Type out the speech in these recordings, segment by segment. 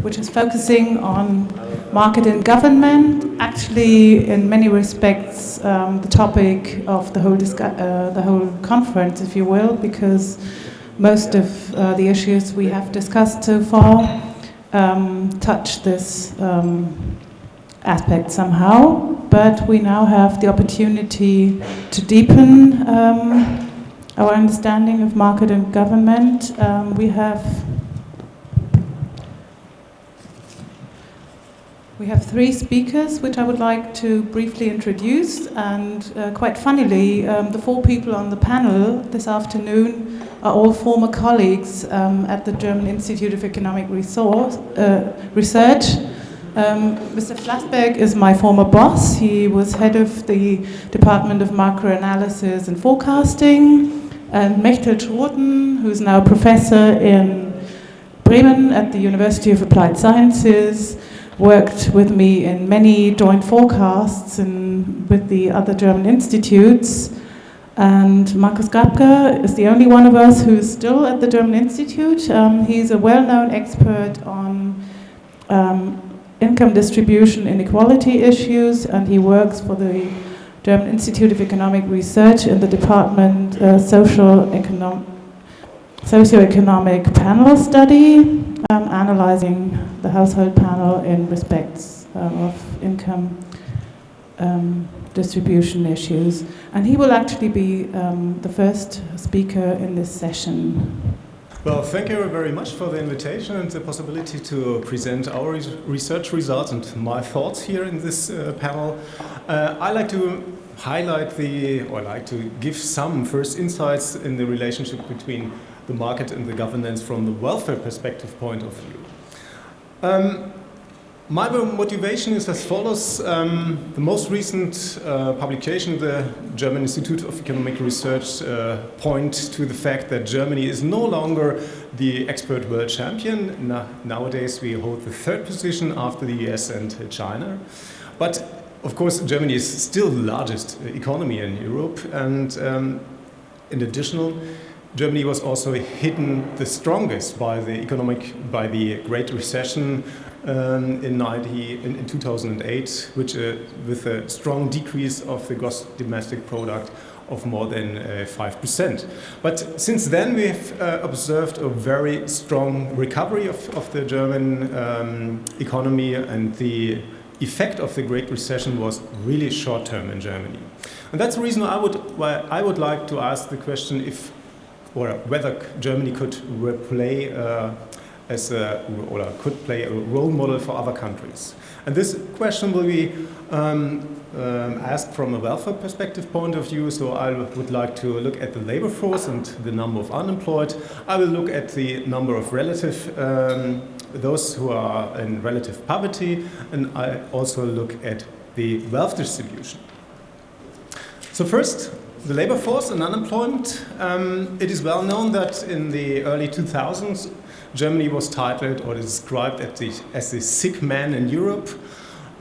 which is focusing on market and government. Actually, in many respects, the topic of the whole conference, if you will, because most of the issues we have discussed so far touch this aspect somehow. But we now have the opportunity to deepen our understanding of market and government. We have three speakers, which I would like to briefly introduce. And quite funnily, the four people on the panel this afternoon are all former colleagues at the German Institute of Economic Research. Mr. Flassbeck is my former boss. He was head of the Department of Macroanalysis and Forecasting. And Mechthild Schrooten, who's now a professor in Bremen at the University of Applied Sciences, worked with me in many joint forecasts and with the other German institutes. And Markus Grabka is the only one of us who's still at the German Institute. He's a well-known expert on income distribution inequality issues, and he works for the German Institute of Economic Research in the department Socioeconomic Panel Study, analyzing the household panel in respects of income distribution issues. And he will actually be the first speaker in this session. Well, thank you very much for the invitation and the possibility to present our research results and my thoughts here in this panel. I like to highlight to give some first insights in the relationship between the market and the governance from the welfare perspective point of view. My motivation is as follows. The most recent publication, the German Institute of Economic Research, point to the fact that Germany is no longer the expert world champion. Nowadays we hold the third position after the US and China. But of course Germany is still the largest economy in Europe, and in addition, Germany was also hit the strongest by the Great Recession in 2008, which with a strong decrease of the gross domestic product of more than 5%. But since then we've observed a very strong recovery of the German economy, and the effect of the Great Recession was really short term in Germany. And that's the reason why I would like to ask the question whether Germany could play a role model for other countries. And this question will be asked from a welfare perspective point of view. So I would like to look at the labor force and the number of unemployed. I will look at the number of those who are in relative poverty, and I also look at the wealth distribution. So first, the labor force and unemployment. It is well known that in the early 2000s, Germany was titled or described as the sick man in Europe.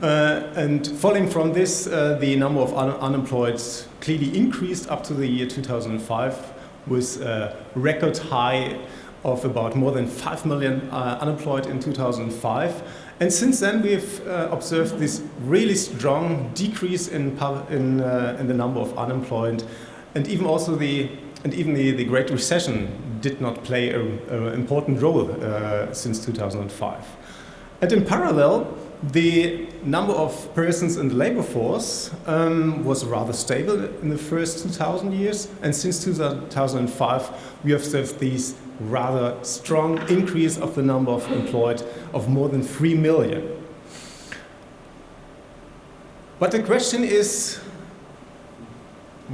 And following from this, the number of unemployed clearly increased up to the year 2005, with a record high of about more than 5 million unemployed in 2005. And since then, we've observed this really strong decrease in the number of unemployed, and even the Great Recession did not play an important role since 2005. And in parallel, the number of persons in the labor force was rather stable in the first 2000 years, and since 2005, we observed these rather strong increase of the number of employed of more than 3 million. But the question is,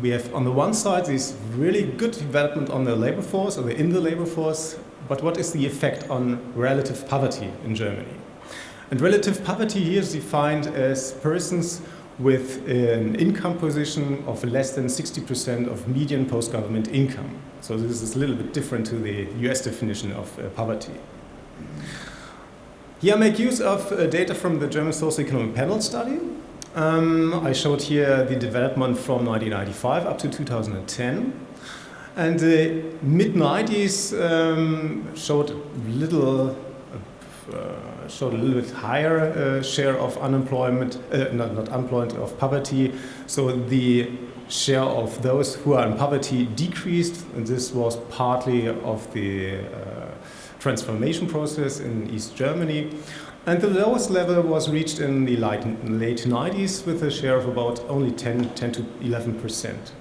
we have on the one side this really good development on the labor force, or in the labor force, but what is the effect on relative poverty in Germany? And relative poverty here is defined as persons with an income position of less than 60% of median post-government income. So this is a little bit different to the US definition of poverty. Here I make use of data from the German Socioeconomic Panel Study. I showed here the development from 1995 up to 2010. And the mid-90s showed showed a little bit higher share of unemployment, not unemployment, of poverty. So the share of those who are in poverty decreased, and this was partly of the transformation process in East Germany. And the lowest level was reached in the late 90s with a share of about only 10 to 11%.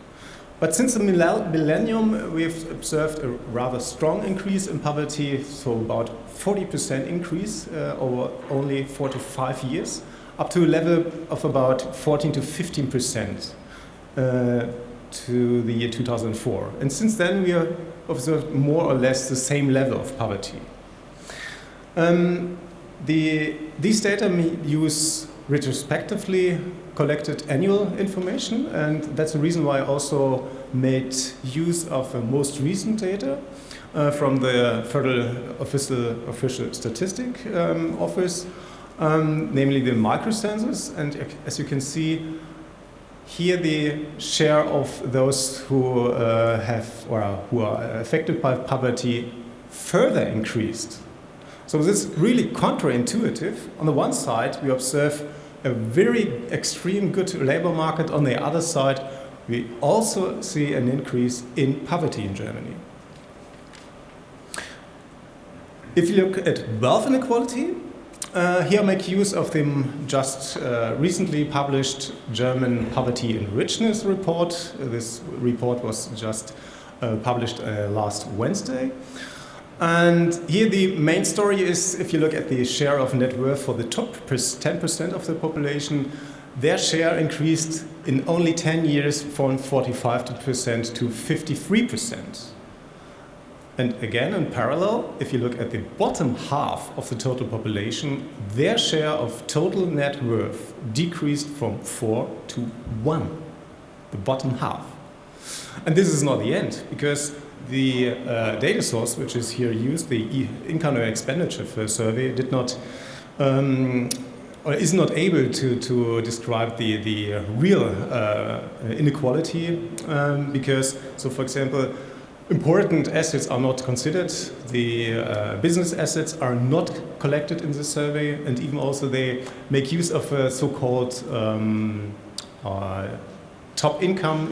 But since the millennium, we've observed a rather strong increase in poverty, so about 40% increase over only 4 to 5 years, up to a level of about 14 to 15% to the year 2004. And since then, we have observed more or less the same level of poverty. These data use retrospectively collected annual information, and that's the reason why I also made use of the most recent data from the Federal Official Statistic Office, namely the microcensus. And as you can see here, the share of those who who are affected by poverty further increased. So this is really counterintuitive. On the one side, we observe a very extreme good labor market. On the other side, we also see an increase in poverty in Germany. If you look at wealth inequality, here I make use of the just recently published German Poverty and Richness report. This report was just published last Wednesday. And here the main story is, if you look at the share of net worth for the top 10% of the population, their share increased in only 10 years from 45% to 53%. And again, in parallel, if you look at the bottom half of the total population, their share of total net worth decreased from 4 to 1, the bottom half. And this is not the end, because the data source, which is here used, the income and expenditure survey, did not or is not able to describe the real inequality because, so for example, important assets are not considered, the business assets are not collected in the survey, and even also they make use of a so-called top income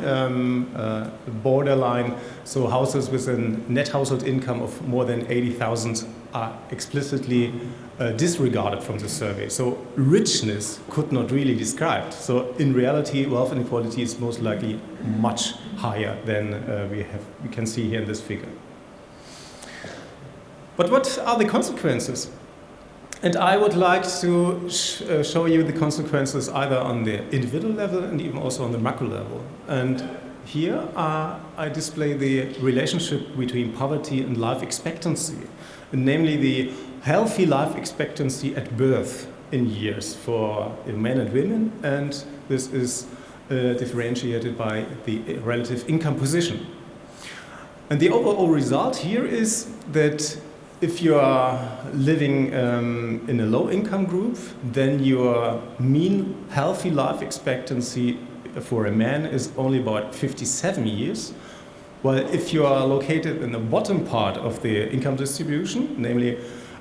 borderline, so houses with a net household income of more than 80,000 are explicitly disregarded from the survey. So richness could not really described. So in reality, wealth inequality is most likely much higher than we can see here in this figure. But what are the consequences? And I would like to show you the consequences either on the individual level and even also on the macro level. And here I display the relationship between poverty and life expectancy, and namely the healthy life expectancy at birth in years for men and women, and this is differentiated by the relative income position. And the overall result here is that if you are living in a low-income group, then your mean healthy life expectancy for a man is only about 57 years, while if you are located in the bottom part of the income distribution, namely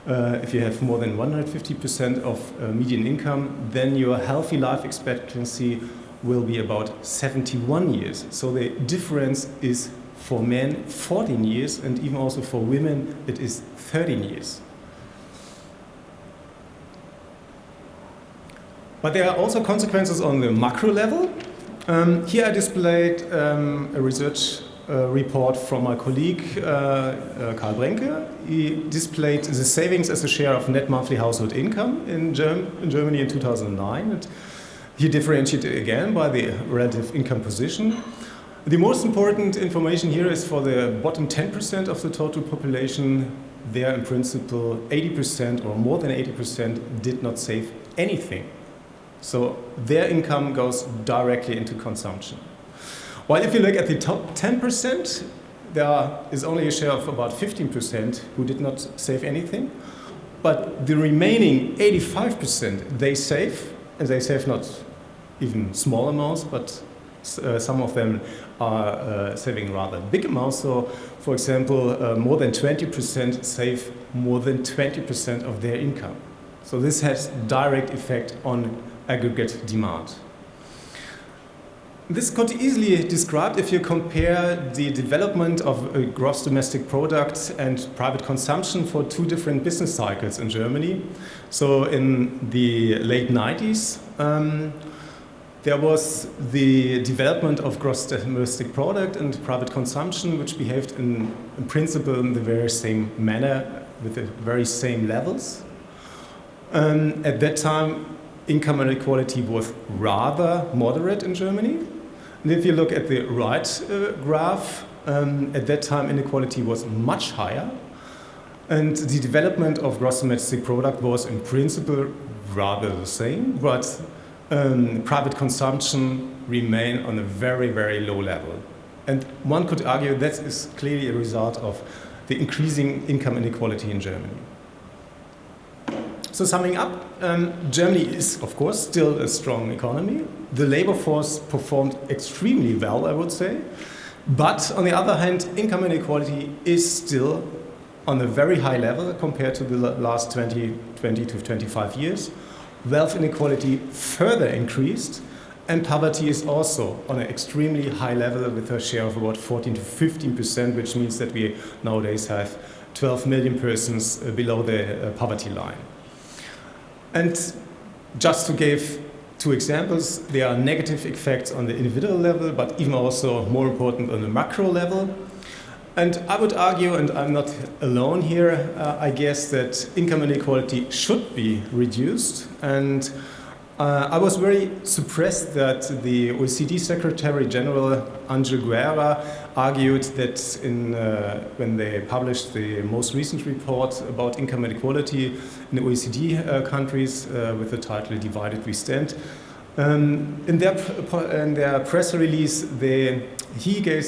if you have more than 150% of median income, then your healthy life expectancy will be about 71 years. So the difference is for men 14 years, and even also for women it is 13 years. But there are also consequences on the macro level. Here I displayed a research report from my colleague Karl Brenke. He displayed the savings as a share of net monthly household income in Germany in 2009. And he differentiated again by the relative income position. The most important information here is for the bottom 10% of the total population. There, in principle, 80% or more than 80% did not save anything. So their income goes directly into consumption. While if you look at the top 10%, there is only a share of about 15% who did not save anything. But the remaining 85%, they save, and they save not even small amounts, but Some of them are saving rather big amounts. So, for example, more than 20% save more than 20% of their income. So this has direct effect on aggregate demand. This could easily be described if you compare the development of a gross domestic product and private consumption for two different business cycles in Germany. So in the late 90s, there was the development of gross domestic product and private consumption, which behaved in principle in the very same manner with the very same levels. At that time, income inequality was rather moderate in Germany. And if you look at the right graph, at that time inequality was much higher. And the development of gross domestic product was in principle rather the same, but private consumption remained on a very, very low level. And one could argue that is clearly a result of the increasing income inequality in Germany. So summing up, Germany is, of course, still a strong economy. The labor force performed extremely well, I would say. But on the other hand, income inequality is still on a very high level compared to the last 20 to 25 years. Wealth inequality further increased, and poverty is also on an extremely high level with a share of about 14 to 15%, which means that we nowadays have 12 million persons below the poverty line. And just to give two examples, there are negative effects on the individual level, but even also more important on the macro level. And I would argue, and I'm not alone here, I guess that income inequality should be reduced. And I was very surprised that the OECD Secretary General Angel Guerra argued that when they published the most recent report about income inequality in the OECD countries with the title "Divided We Stand," in their press release, he gave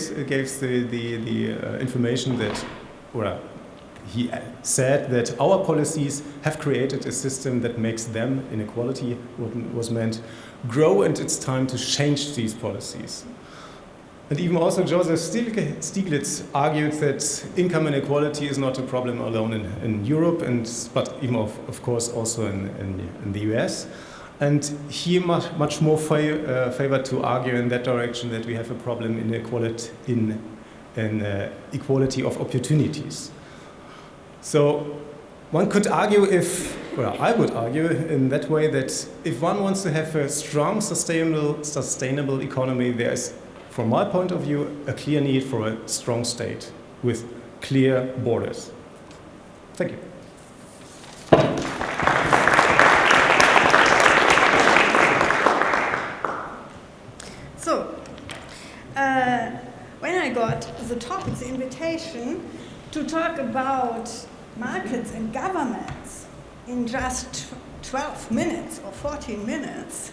the information that, or he said that our policies have created a system that makes them, inequality was meant, grow, and it's time to change these policies. And even also Joseph Stiglitz argued that income inequality is not a problem alone in Europe, but even of course also in the US. And he much more favored to argue in that direction that we have a problem in equality of opportunities. So one could argue I would argue in that way that if one wants to have a strong, sustainable economy, there is, from my point of view, a clear need for a strong state with clear borders. Thank you. So, when I got the invitation to talk about markets and governments in just 12 minutes or 14 minutes,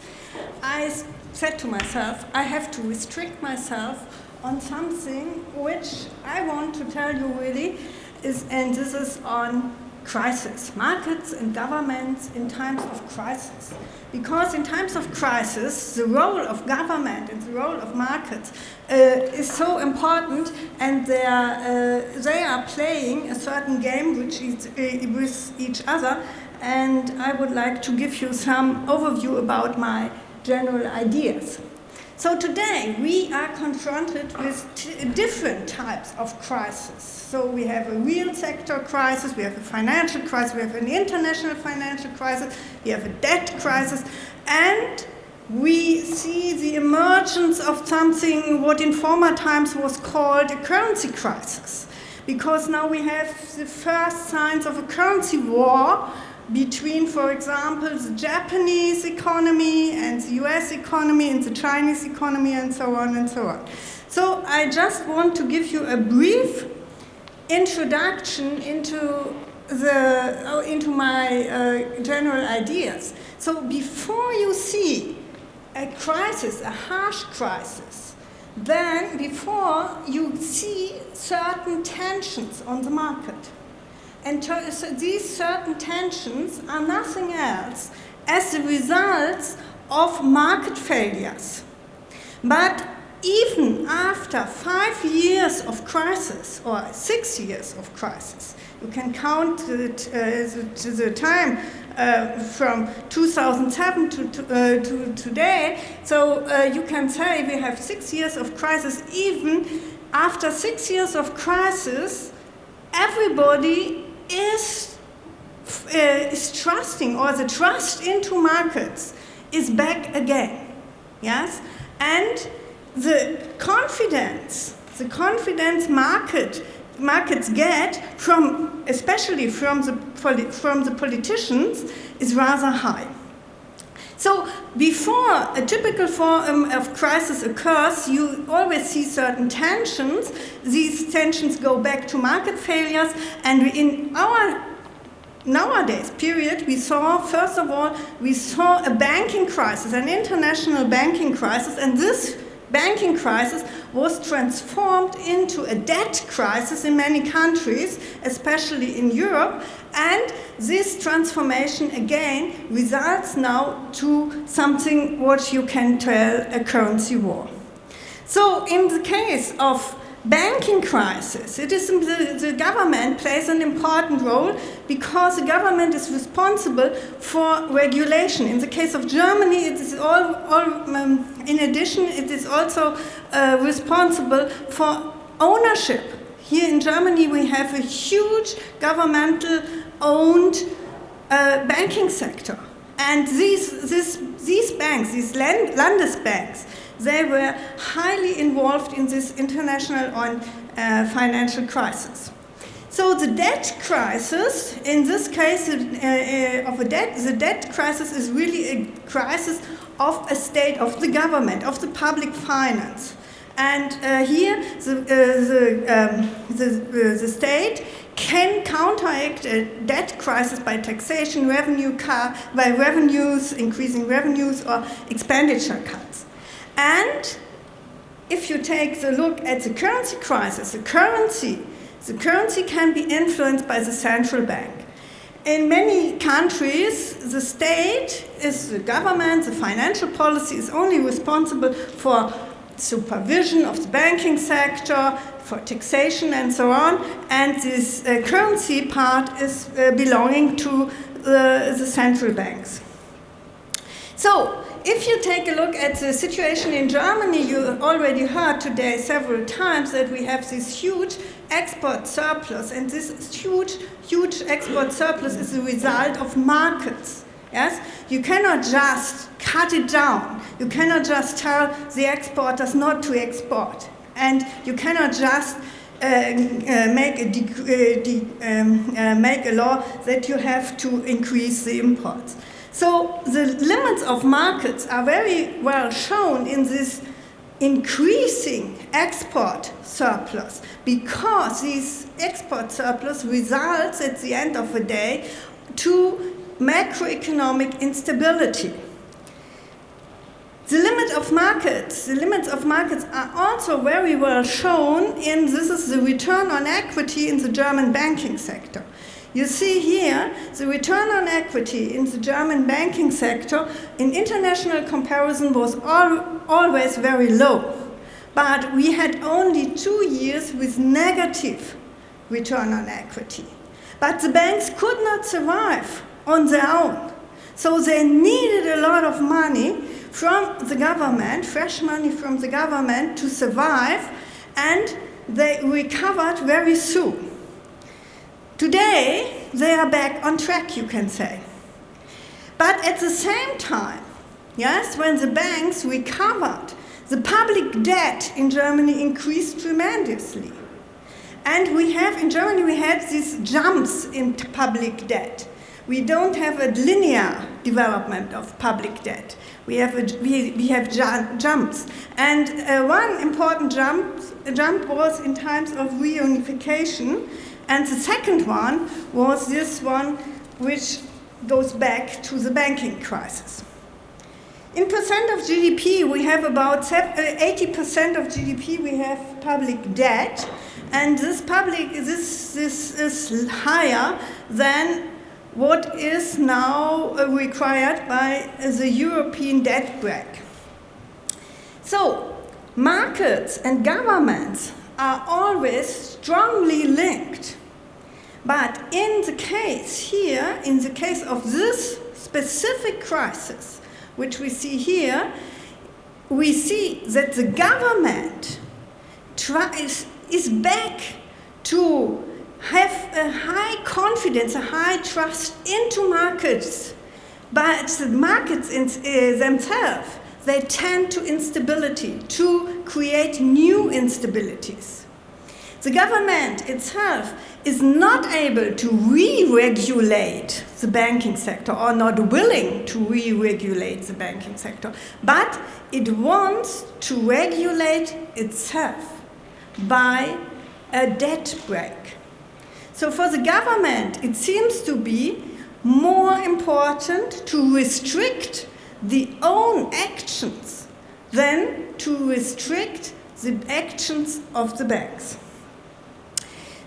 I said to myself, I have to restrict myself on something which I want to tell you really is, and this is on crisis, markets and governments in times of crisis. Because in times of crisis, the role of government and the role of markets is so important, and they are playing a certain game with each other. And I would like to give you some overview about my general ideas. So today we are confronted with different types of crisis. So we have a real sector crisis, we have a financial crisis, we have an international financial crisis, we have a debt crisis, and we see the emergence of something what in former times was called a currency crisis. Because now we have the first signs of a currency war between, for example, the Japanese economy and the US economy and the Chinese economy and so on and so on. So I just want to give you a brief introduction into my general ideas. So before you see a crisis, a harsh crisis, then before you see certain tensions on the market. And so these certain tensions are nothing else as the results of market failures. But even after 5 years of crisis, or 6 years of crisis, you can count the time from 2007 to today, so you can say we have 6 years of crisis. Even after 6 years of crisis, everybody is trusting, or the trust into markets is back again, yes? And the confidence markets get from, especially from the politicians, is rather high. So before a typical form of crisis occurs, you always see certain tensions. These tensions go back to market failures, and in our nowadays period, we saw, first of all, a banking crisis, an international banking crisis, and this banking crisis was transformed into a debt crisis in many countries, especially in Europe, and this transformation again results now to something what you can tell a currency war. So in the case of banking crisis, it is the government plays an important role because the government is responsible for regulation. In the case of Germany, it is in addition, it is also responsible for ownership. Here in Germany, we have a huge governmental-owned banking sector, and these banks, these Landesbanks, they were highly involved in this international financial crisis. So the debt crisis, in this case, the debt crisis is really a crisis of a state, of the government, of the public finance. And here the state can counteract a debt crisis by taxation, by increasing revenues, or expenditure cuts. And if you take the look at the currency crisis, the currency can be influenced by the central bank. In many countries, the state is the government, the financial policy is only responsible for supervision of the banking sector, for taxation and so on, and this currency part is belonging to the central banks. So, if you take a look at the situation in Germany, you already heard today several times that we have this huge export surplus, and this huge export surplus is the result of markets. Yes? You cannot just cut it down. You cannot just tell the exporters not to export. And you cannot just make a law that you have to increase the imports. So the limits of markets are very well shown in this increasing export surplus, because this export surplus results at the end of the day to macroeconomic instability. The limits of markets are also very well shown in, this is the return on equity in the German banking sector. You see here, the return on equity in the German banking sector in international comparison was always very low. But we had only 2 years with negative return on equity. But the banks could not survive on their own. So they needed a lot of money from the government, fresh money from the government to survive, and they recovered very soon. Today, they are back on track, you can say. But at the same time, yes, when the banks recovered, the public debt in Germany increased tremendously. And in Germany, we had these jumps in public debt. We don't have a linear development of public debt. We have jumps. And one important jump was in times of reunification. And the second one was this one, which goes back to the banking crisis. In percent of GDP, we have about 80% of GDP, we have public debt. And this is higher than what is now required by the European debt brake. So, markets and governments are always strongly linked. But in the case here, in the case of this specific crisis, which we see here, we see that the government is back to have a high confidence, a high trust into markets. But the markets themselves, they tend to instability, to create new instabilities. The government itself is not able to re-regulate the banking sector, or not willing to re-regulate the banking sector, but it wants to regulate itself by a debt brake. So for the government, it seems to be more important to restrict the own actions than to restrict the actions of the banks.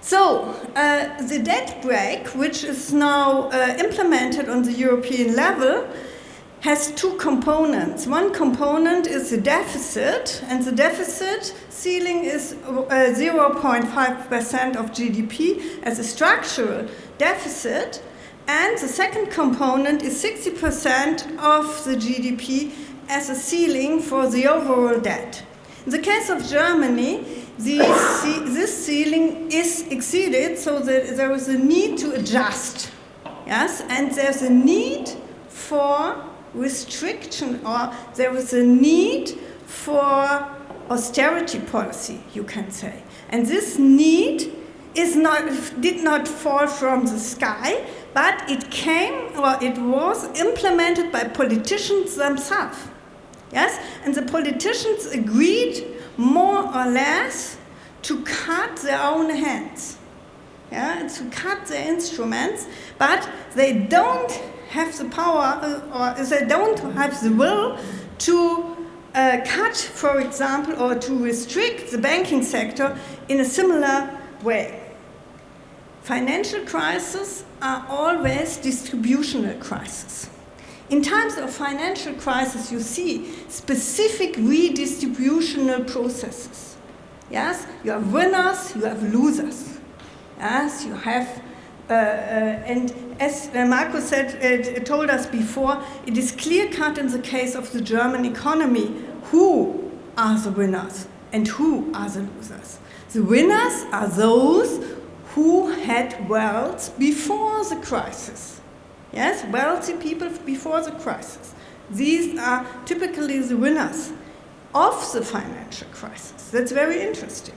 So the debt brake, which is now implemented on the European level, has two components. One component is the deficit, and the deficit ceiling is 0.5% of GDP as a structural deficit. And the second component is 60% of the GDP as a ceiling for the overall debt. In the case of Germany, this ceiling is exceeded, so that there is a need to adjust. Yes, and there's a need for restriction, or there is a need for austerity policy, you can say. And this need did not fall from the sky, but it came, or it was implemented by politicians themselves. Yes, and the politicians agreed more or less to cut their own hands, to cut their instruments, but they don't have the power, or they don't have the will to cut, for example, or to restrict the banking sector in a similar way. Financial crises are always distributional crises. In times of financial crisis, you see specific redistributional processes. Yes, you have winners, you have losers. Yes, you have, and as Markus told us before, it is clear-cut in the case of the German economy who are the winners and who are the losers. The winners are those who had wealth before the crisis. Yes, wealthy people before the crisis. These are typically the winners of the financial crisis. That's very interesting.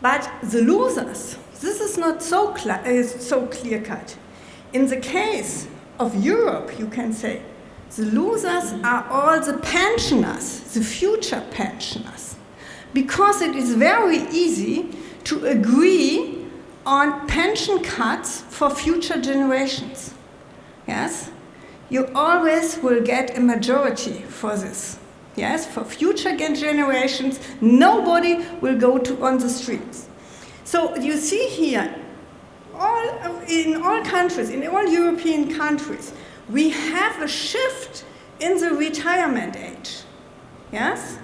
But the losers, this is not so clear-cut. In the case of Europe, you can say, the losers are all the pensioners, the future pensioners, because it is very easy to agree on pension cuts for future generations. Yes? You always will get a majority for this. Yes? For future generations, nobody will go on the streets. So you see here, in all countries, in all European countries, we have a shift in the retirement age. Yes?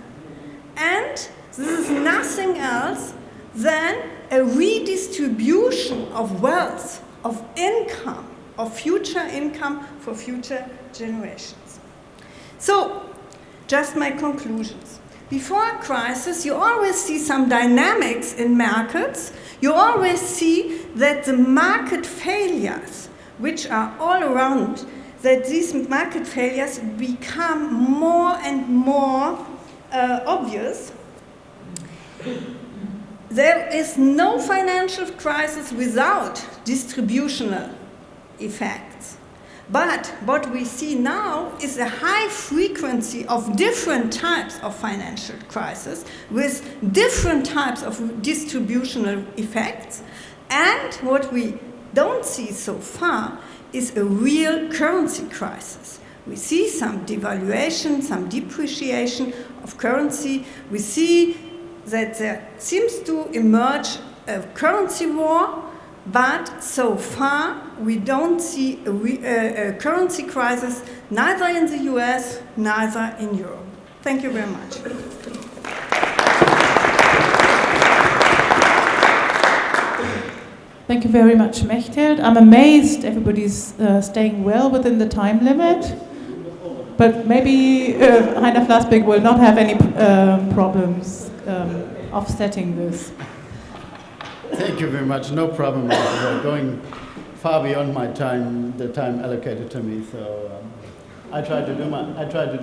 And this is nothing else than a redistribution of wealth, of income, of future income for future generations. So, just my conclusions. Before a crisis, you always see some dynamics in markets. You always see that the market failures, which are all around, that these market failures become more and more obvious. There is no financial crisis without distributional effects. But what we see now is a high frequency of different types of financial crises with different types of distributional effects. And what we don't see so far is a real currency crisis. We see some devaluation, some depreciation of currency. We see that there seems to emerge a currency war, but so far we don't see a currency crisis, neither in the US, neither in Europe. Thank you very much. Thank you very much, Mechthild. I'm amazed everybody's staying well within the time limit. But maybe Heiner Flassbeck will not have any problems offsetting this. Thank you very much. No problem. I'm going far beyond my time, the time allocated to me. So I try to do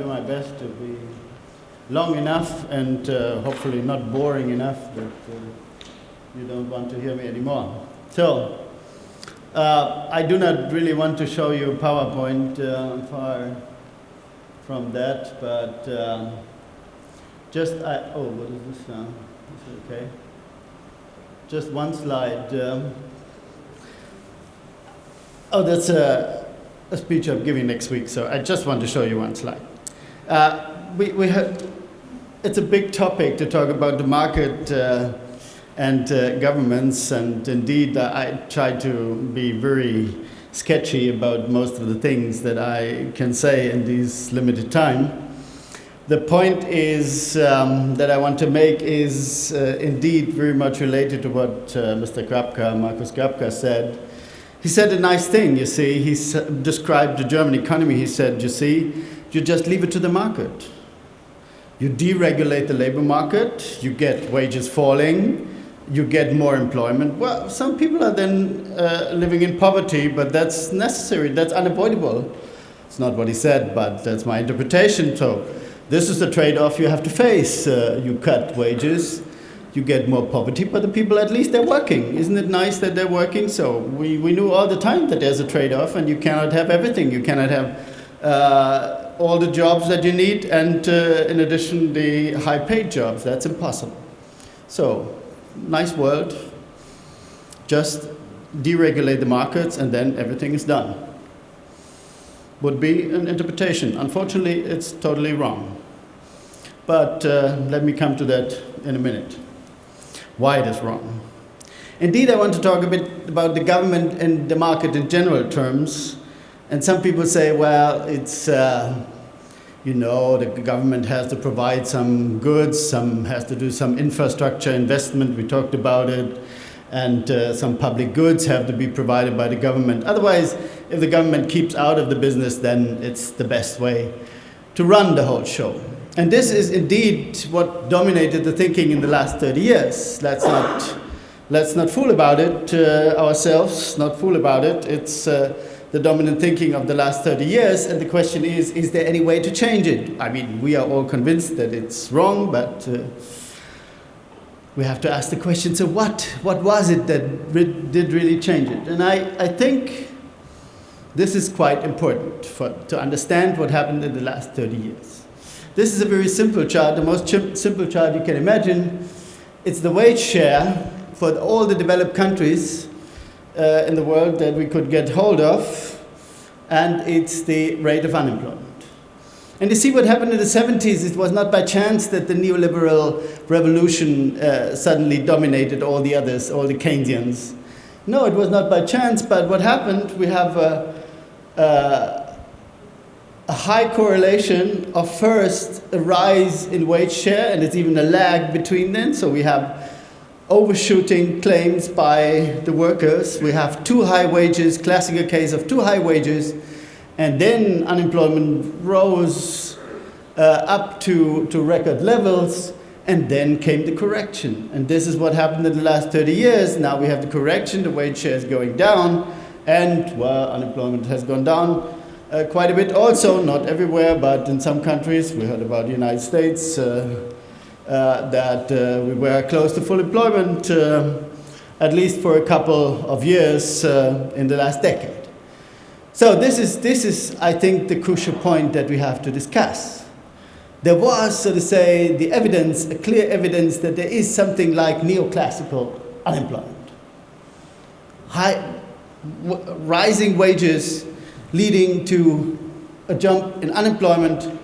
my best to be long enough and hopefully not boring enough that you don't want to hear me anymore. So I do not really want to show you PowerPoint. Far from that, but what is this now? Is it okay? Just one slide. That's a speech I'm giving next week, so I just want to show you one slide. It's a big topic to talk about the market and governments, and indeed I try to be very sketchy about most of the things that I can say in this limited time. The point is that I want to make is indeed very much related to what Mr. Grabka, Markus Grabka said. He said a nice thing, you see. He described the German economy. He said, you see, you just leave it to the market. You deregulate the labor market, you get wages falling, you get more employment. Well, some people are then living in poverty, but that's necessary, that's unavoidable. It's not what he said, but that's my interpretation. So this is the trade-off you have to face. You cut wages, you get more poverty, but the people, at least they're working. Isn't it nice that they're working? So we knew all the time that there's a trade-off, and you cannot have everything. You cannot have all the jobs that you need, and in addition, the high-paid jobs. That's impossible. So, nice world. Just deregulate the markets, and then everything is done. Would be an interpretation. Unfortunately, it's totally wrong. But let me come to that in a minute. Why it is wrong. Indeed, I want to talk a bit about the government and the market in general terms. And some people say, well, it's, the government has to provide some goods, some has to do some infrastructure investment, we talked about it, and some public goods have to be provided by the government. Otherwise, if the government keeps out of the business, then it's the best way to run the whole show. And this is indeed what dominated the thinking in the last 30 years. Let's not fool about it ourselves, not fool about it. It's the dominant thinking of the last 30 years, and the question is there any way to change it? I mean, we are all convinced that it's wrong, but we have to ask the question, so what was it that did really change it? And I think this is quite important to understand what happened in the last 30 years. This is a very simple chart, the most simple chart you can imagine. It's the wage share for all the developed countries in the world that we could get hold of, and it's the rate of unemployment. And you see what happened in the 70s, it was not by chance that the neoliberal revolution suddenly dominated all the others, all the Keynesians. No, it was not by chance, but what happened, we have a high correlation of first a rise in wage share, and it's even a lag between them, so we have overshooting claims by the workers. We have too high wages, classical case of too high wages, and then unemployment rose up to record levels, and then came the correction. And this is what happened in the last 30 years. Now we have the correction, the wage share is going down, and, well, unemployment has gone down quite a bit also, not everywhere, but in some countries. We heard about the United States, that we were close to full employment, at least for a couple of years in the last decade. So this is, I think, the crucial point that we have to discuss. There was, so to say, the evidence, a clear evidence that there is something like neoclassical unemployment. Rising wages leading to a jump in unemployment.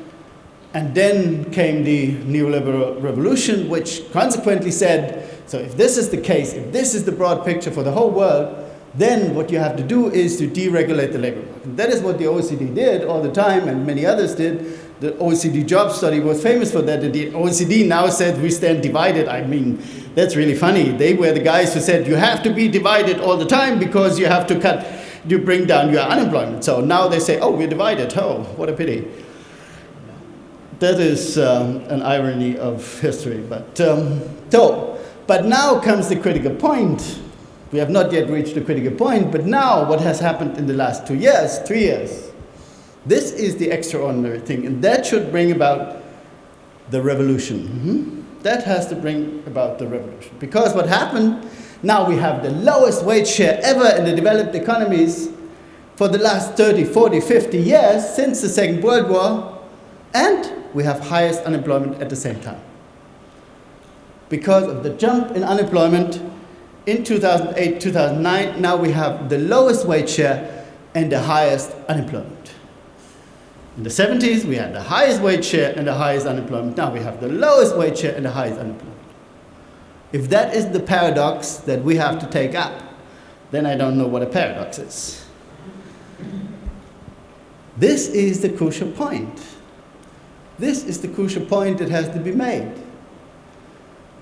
And then came the neoliberal revolution, which consequently said, so if this is the case, if this is the broad picture for the whole world, then what you have to do is to deregulate the labor market. That is what the OECD did all the time, and many others did. The OECD job study was famous for that. The OECD now said we stand divided. I mean, that's really funny. They were the guys who said you have to be divided all the time because you have to you bring down your unemployment. So now they say, oh, we're divided. Oh, what a pity. That is an irony of history. But now comes the critical point. We have not yet reached the critical point, but now what has happened in the last 2 years, 3 years, this is the extraordinary thing, and that should bring about the revolution. That has to bring about the revolution. Because what happened, now we have the lowest wage share ever in the developed economies for the last 30, 40, 50 years since the Second World War, and we have highest unemployment at the same time. Because of the jump in unemployment in 2008, 2009, now we have the lowest wage share and the highest unemployment. In the 70s, we had the highest wage share and the highest unemployment. Now we have the lowest wage share and the highest unemployment. If that is the paradox that we have to take up, then I don't know what a paradox is. This is the crucial point. This is the crucial point that has to be made.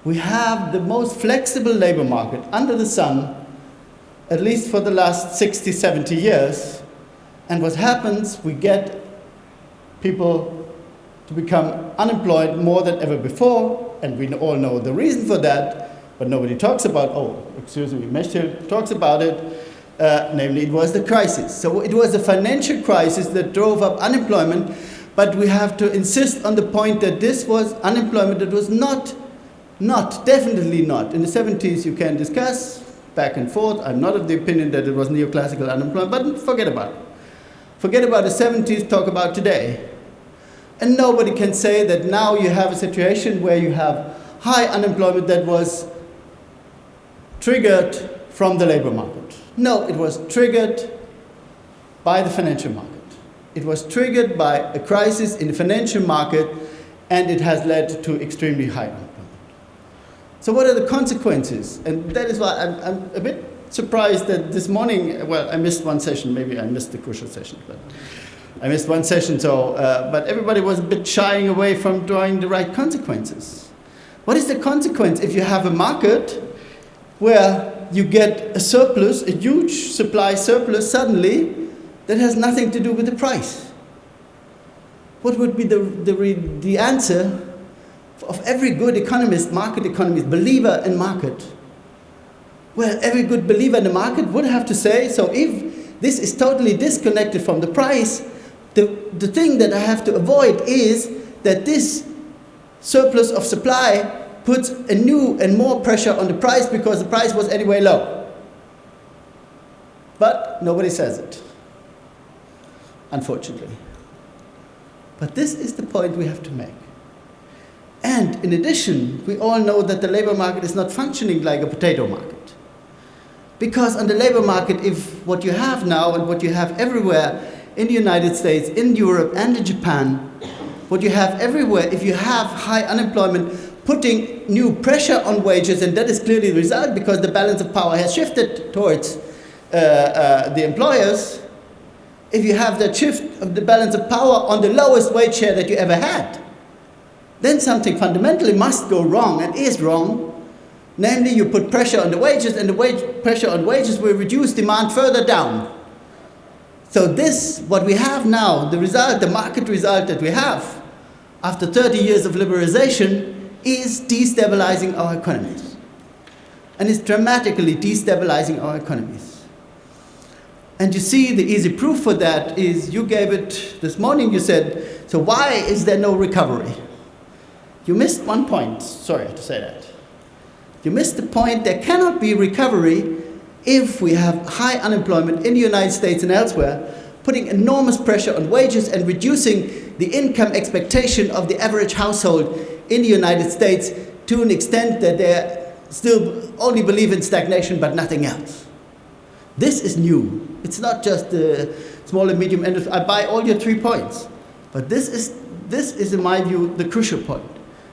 We have the most flexible labor market under the sun, at least for the last 60, 70 years. And what happens, we get people to become unemployed more than ever before, and we all know the reason for that, but nobody talks about, Mechthild talks about it, namely it was the crisis. So it was the financial crisis that drove up unemployment, but we have to insist on the point that this was unemployment that was definitely not. In the 70s you can discuss back and forth. I'm not of the opinion that it was neoclassical unemployment, but forget about it. Forget about the 70s, talk about today. And nobody can say that now you have a situation where you have high unemployment that was triggered from the labor market. No, it was triggered by the financial market. It was triggered by a crisis in the financial market, and it has led to extremely high unemployment. So what are the consequences? And that is why I'm a bit surprised that this morning, well, I missed one session, maybe I missed the crucial session, but I missed one session, but everybody was a bit shying away from drawing the right consequences. What is the consequence if you have a market where you get a surplus, a huge supply surplus suddenly, that has nothing to do with the price? What would be the answer of every good economist, market economist, believer in market? Well, every good believer in the market would have to say, so if this is totally disconnected from the price, the thing that I have to avoid is that this surplus of supply puts a new and more pressure on the price because the price was anyway low. But nobody says it, unfortunately. But this is the point we have to make. And in addition, we all know that the labor market is not functioning like a potato market. Because on the labor market, if what you have now and what you have everywhere in the United States, in Europe, and in Japan, what you have everywhere, if you have high unemployment, putting new pressure on wages, and that is clearly the result because the balance of power has shifted towards the employers. If you have that shift of the balance of power on the lowest wage share that you ever had, then something fundamentally must go wrong and is wrong. Namely, you put pressure on the wages, and the pressure on wages will reduce demand further down. So this, what we have now, the result, the market result that we have after 30 years of liberalization is destabilizing our economies. And it's dramatically destabilizing our economies. And you see the easy proof for that is you gave it this morning, you said, so why is there no recovery? You missed one point, sorry to say that. You missed the point there cannot be recovery if we have high unemployment in the United States and elsewhere, putting enormous pressure on wages and reducing the income expectation of the average household in the United States to an extent that they still only believe in stagnation but nothing else. This is new. It's not just the small and medium industry. I buy all your 3 points. But this is, in my view, the crucial point.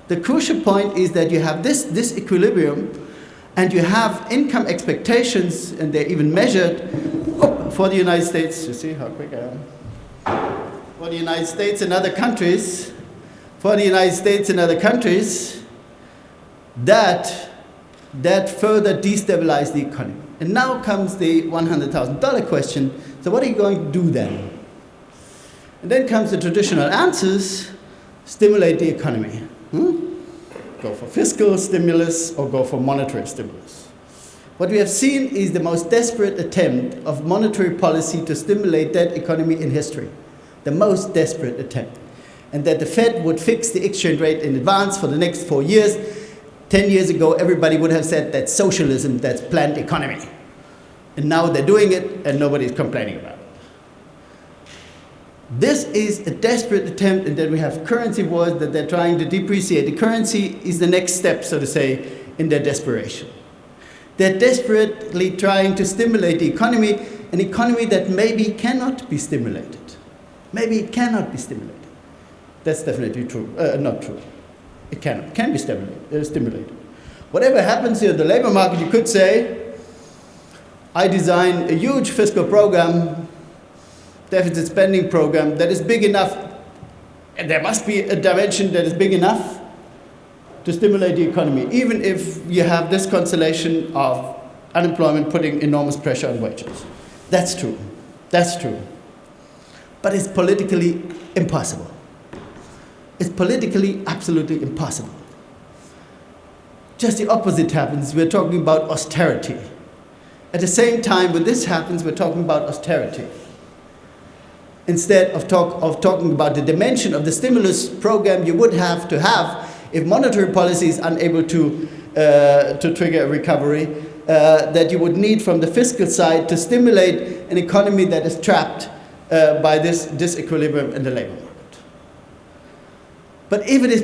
The crucial point is that you have this equilibrium, and you have income expectations, and they're even measured for the United States. You see how quick I am? For the United States and other countries, that further destabilize the economy. And now comes the $100,000 question. So what are you going to do then? And then comes the traditional answers: stimulate the economy. Go for fiscal stimulus or go for monetary stimulus. What we have seen is the most desperate attempt of monetary policy to stimulate that economy in history. The most desperate attempt. And that the Fed would fix the exchange rate in advance for the next 4 years. 10 years ago, everybody would have said that's socialism, that's planned economy. And now they're doing it and nobody's complaining about it. This is a desperate attempt, and that we have currency wars, that they're trying to depreciate. The currency is the next step, so to say, in their desperation. They're desperately trying to stimulate the economy, an economy that maybe cannot be stimulated. Maybe it cannot be stimulated. That's definitely true. Not true. It can be stimulated. Whatever happens here in the labor market, you could say, I design a huge fiscal program, deficit spending program that is big enough, and there must be a dimension that is big enough to stimulate the economy, even if you have this constellation of unemployment putting enormous pressure on wages. That's true. That's true. But it's politically impossible. It's politically absolutely impossible. Just the opposite happens. We're talking about austerity. At the same time, when this happens, we're talking about austerity. Instead of talking about the dimension of the stimulus program you would have to have if monetary policy is unable to trigger a recovery, that you would need from the fiscal side to stimulate an economy that is trapped by this disequilibrium in the labor market. But if it is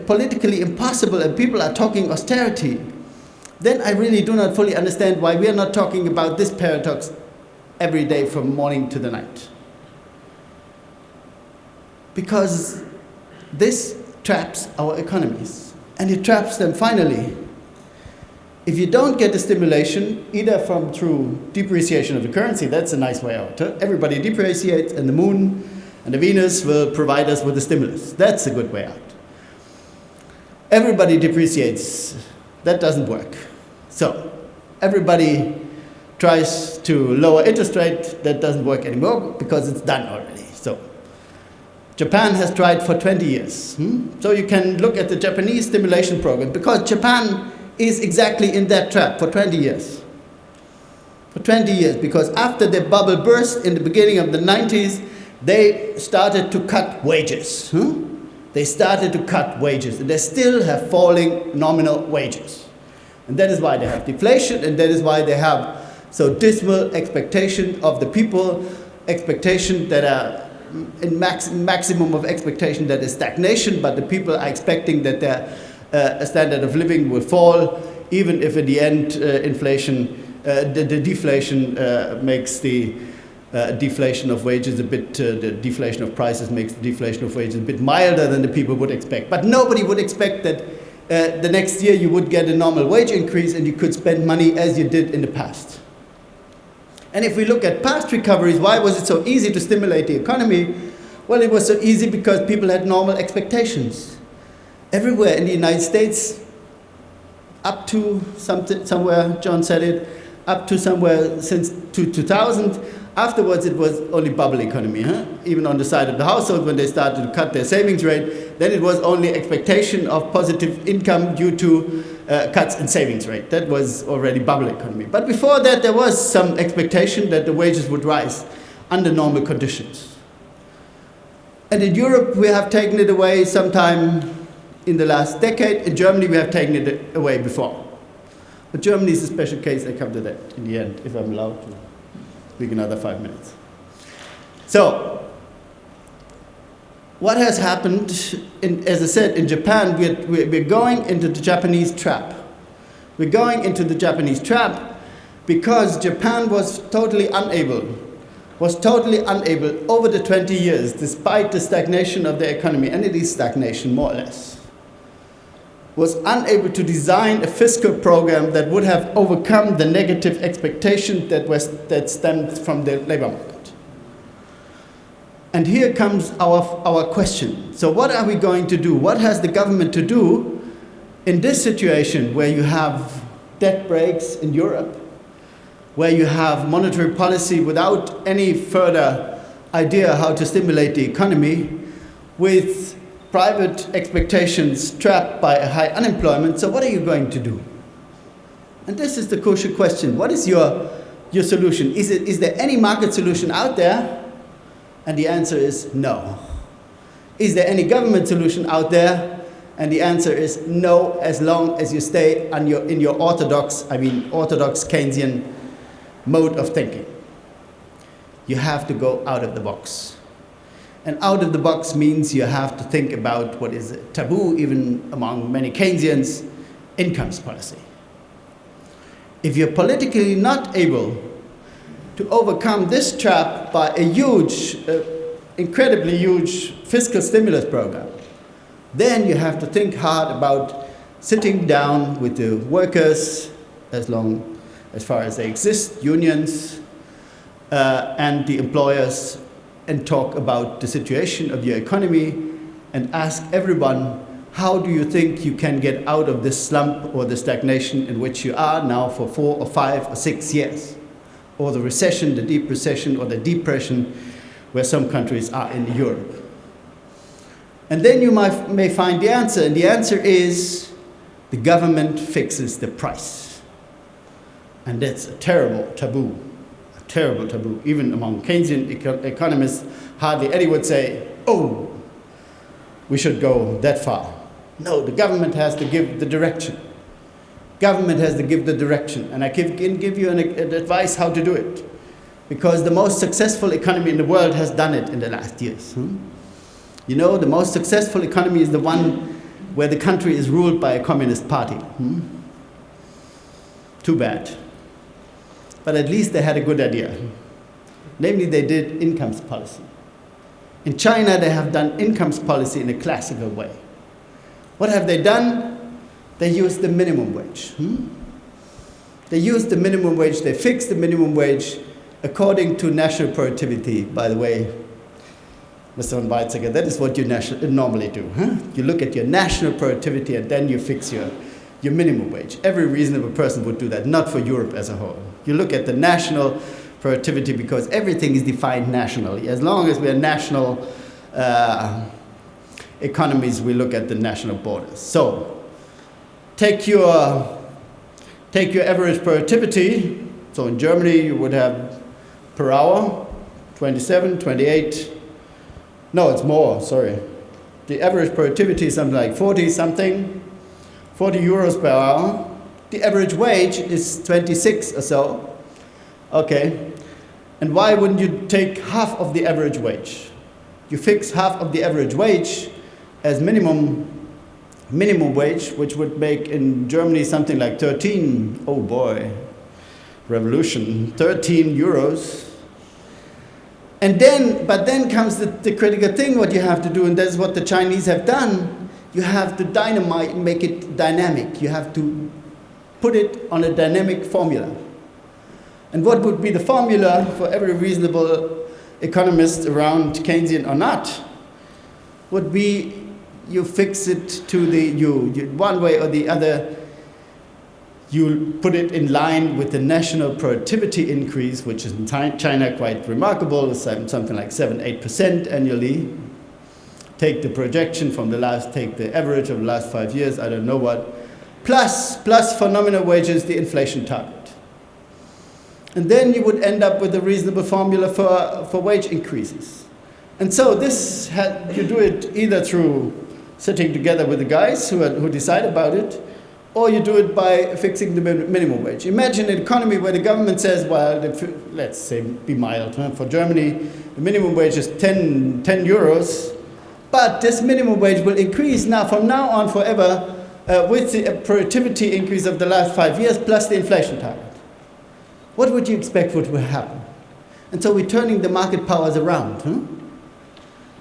politically impossible and people are talking austerity, then I really do not fully understand why we are not talking about this paradox every day from morning to the night. Because this traps our economies, and it traps them finally. If you don't get the stimulation, either through depreciation of the currency, that's a nice way out. Everybody depreciates, and the moon and the Venus will provide us with a stimulus. That's a good way out. Everybody depreciates. That doesn't work. So everybody tries to lower interest rate. That doesn't work anymore because it's done already. So Japan has tried for 20 years. So you can look at the Japanese stimulation program, because Japan is exactly in that trap for 20 years. For 20 years, because after the bubble burst in the beginning of the 90s, they started to cut wages. They started to cut wages, and they still have falling nominal wages. And that is why they have deflation, and that is why they have so dismal expectation of the people, expectation that are in maximum of expectation that is stagnation, but the people are expecting that their standard of living will fall, even if in the end the deflation makes the deflation of wages a bit, the deflation of prices makes the deflation of wages a bit milder than the people would expect. But nobody would expect that the next year you would get a normal wage increase and you could spend money as you did in the past. And if we look at past recoveries, why was it so easy to stimulate the economy? Well, it was so easy because people had normal expectations. Everywhere in the United States, up to somewhere, John said it, up to somewhere since 2000. Afterwards, it was only bubble economy. Even on the side of the household, when they started to cut their savings rate, then it was only expectation of positive income due to cuts in savings rate. That was already bubble economy. But before that, there was some expectation that the wages would rise under normal conditions. And in Europe, we have taken it away sometime in the last decade. In Germany, we have taken it away before. But Germany is a special case. I come to that in the end, if I'm allowed to speak another 5 minutes. So, what has happened, as I said, in Japan, we're going into the Japanese trap. We're going into the Japanese trap because Japan was totally unable over the 20 years, despite the stagnation of the economy, and it is stagnation more or less, was unable to design a fiscal program that would have overcome the negative expectation that stemmed from the labor market. And here comes our question. So what are we going to do? What has the government to do in this situation where you have debt breaks in Europe, where you have monetary policy without any further idea how to stimulate the economy, with private expectations trapped by a high unemployment? So what are you going to do? And this is the crucial question. What is your solution? Is there any market solution out there? And the answer is no. Is there any government solution out there? And the answer is no, as long as you stay in your orthodox Keynesian mode of thinking. You have to go out of the box. And out of the box means you have to think about what is taboo, even among many Keynesians, incomes policy. If you're politically not able to overcome this trap by a huge, incredibly huge fiscal stimulus program, then you have to think hard about sitting down with the workers, as far as they exist, unions, and the employers, and talk about the situation of your economy and ask everyone, how do you think you can get out of this slump or the stagnation in which you are now for 4 or 5 or 6 years? Or the recession, the deep recession, or the depression where some countries are in Europe. And then you may find the answer, and the answer is the government fixes the price. And that's a terrible taboo. Terrible taboo. Even among Keynesian economists, hardly any would say, oh, we should go that far. No, the government has to give the direction. Government has to give the direction. And I can give you an advice how to do it. Because the most successful economy in the world has done it in the last years. You know, the most successful economy is the one where the country is ruled by a communist party. Too bad. But at least they had a good idea. Namely, they did incomes policy. In China, they have done incomes policy in a classical way. What have they done? They used the minimum wage. They used the minimum wage, they fixed the minimum wage according to national productivity. By the way, Mr. von Weizsäcker, that is what you normally do. You look at your national productivity and then you fix your minimum wage. Every reasonable person would do that, not for Europe as a whole. You look at the national productivity because everything is defined nationally. As long as we are national economies, we look at the national borders. So, take your average productivity. So in Germany, you would have per hour, 27, 28. No, it's more, sorry. The average productivity is something like 40 something. 40 euros per hour. The average wage is 26 or so. Okay. And why wouldn't you take half of the average wage? You fix half of the average wage as minimum wage, which would make in Germany something like 13, oh boy, revolution, 13 euros. But then comes the critical thing, what you have to do, and that's what the Chinese have done. You have to dynamite, make it dynamic. You have to put it on a dynamic formula. And what would be the formula for every reasonable economist around, Keynesian or not, would be you fix it to one way or the other. You put it in line with the national productivity increase, which is in China quite remarkable, something like 7-8% annually. Take the projection from take the average of the last 5 years, I don't know what, plus for nominal wages, the inflation target. And then you would end up with a reasonable formula for wage increases. And so you do it either through sitting together with the guys who decide about it, or you do it by fixing the minimum wage. Imagine an economy where the government says, well, let's say, be mild, for Germany, the minimum wage is 10 euros, but this minimum wage will increase from now on forever with the productivity increase of the last 5 years plus the inflation target. What would you expect would happen? And so we're turning the market powers around.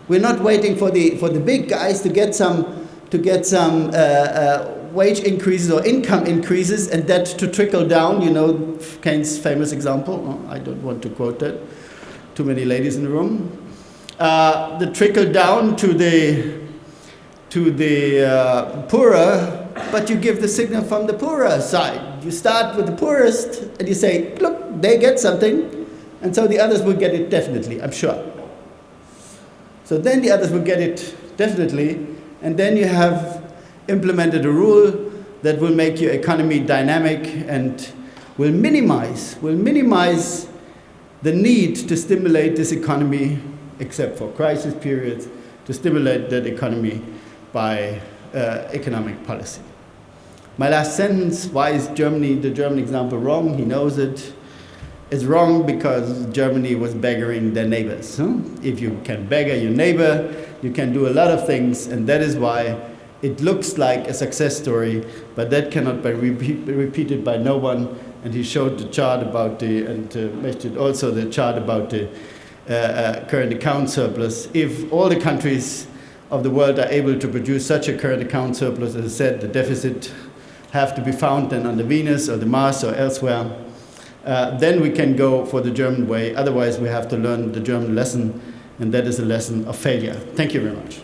We're not waiting for the big guys to get some wage increases or income increases, and that to trickle down, you know, Keynes' famous example, I don't want to quote that, too many ladies in the room, the trickle down to the poorer, but you give the signal from the poorer side. You start with the poorest, and you say, look, they get something, and so the others will get it definitely, I'm sure. So then the others will get it definitely, and then you have implemented a rule that will make your economy dynamic and will minimize the need to stimulate this economy, except for crisis periods, to stimulate that economy by economic policy. My last sentence, why is the German example wrong? He knows it. It's wrong because Germany was beggaring their neighbors. If you can beggar your neighbor, you can do a lot of things, and that is why it looks like a success story, but that cannot be repeated by no one. And he showed the chart about and Mechthild also the chart about the current account surplus. If all the countries of the world are able to produce such a current account surplus, as I said, the deficit have to be found then on the Venus or the Mars or elsewhere. Then we can go for the German way. Otherwise, we have to learn the German lesson, and that is a lesson of failure. Thank you very much.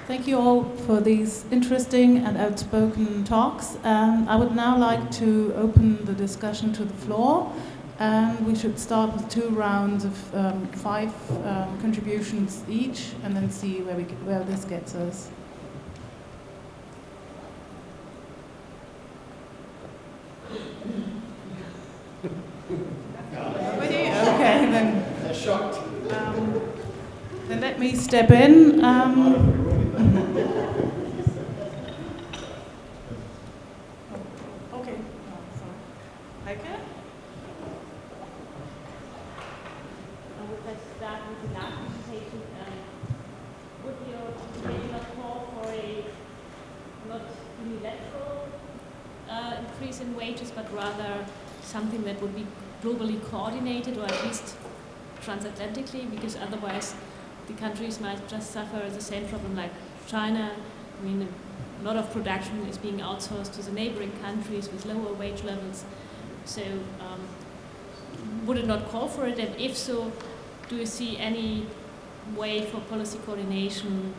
Thank you all for these interesting and outspoken talks. I would now like to open the discussion to the floor. We should start with 2 rounds of 5 contributions each, and then see where this gets us. Nobody? Okay, then. They're shocked. Then let me step in. Okay. Heike? I would like to start with the last presentation. Would your presentation not call for a not unilateral increase in wages, but rather something that would be globally coordinated, or at least transatlantically, because otherwise the countries might just suffer the same problem like China. I mean, a lot of production is being outsourced to the neighboring countries with lower wage levels. So would it not call for it? And if so, do you see any way for policy coordination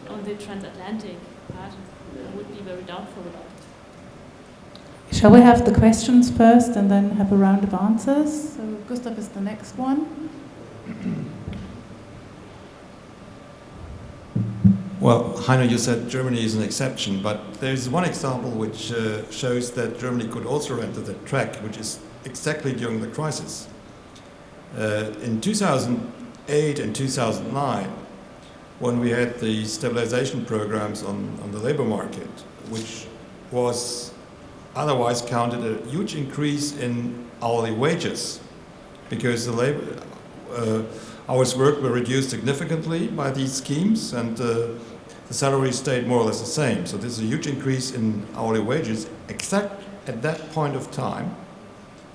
on the transatlantic part? I would be very doubtful about it. Shall we have the questions first and then have a round of answers? So Gustav is the next one. Well, Heiner, you said Germany is an exception, but there's one example which shows that Germany could also enter the track, which is exactly during the crisis. In 2008 and 2009, when we had the stabilization programs on the labor market, which was otherwise counted a huge increase in hourly wages, because the labor hours worked were reduced significantly by these schemes, and the salary stayed more or less the same. So there's a huge increase in hourly wages, except at that point of time,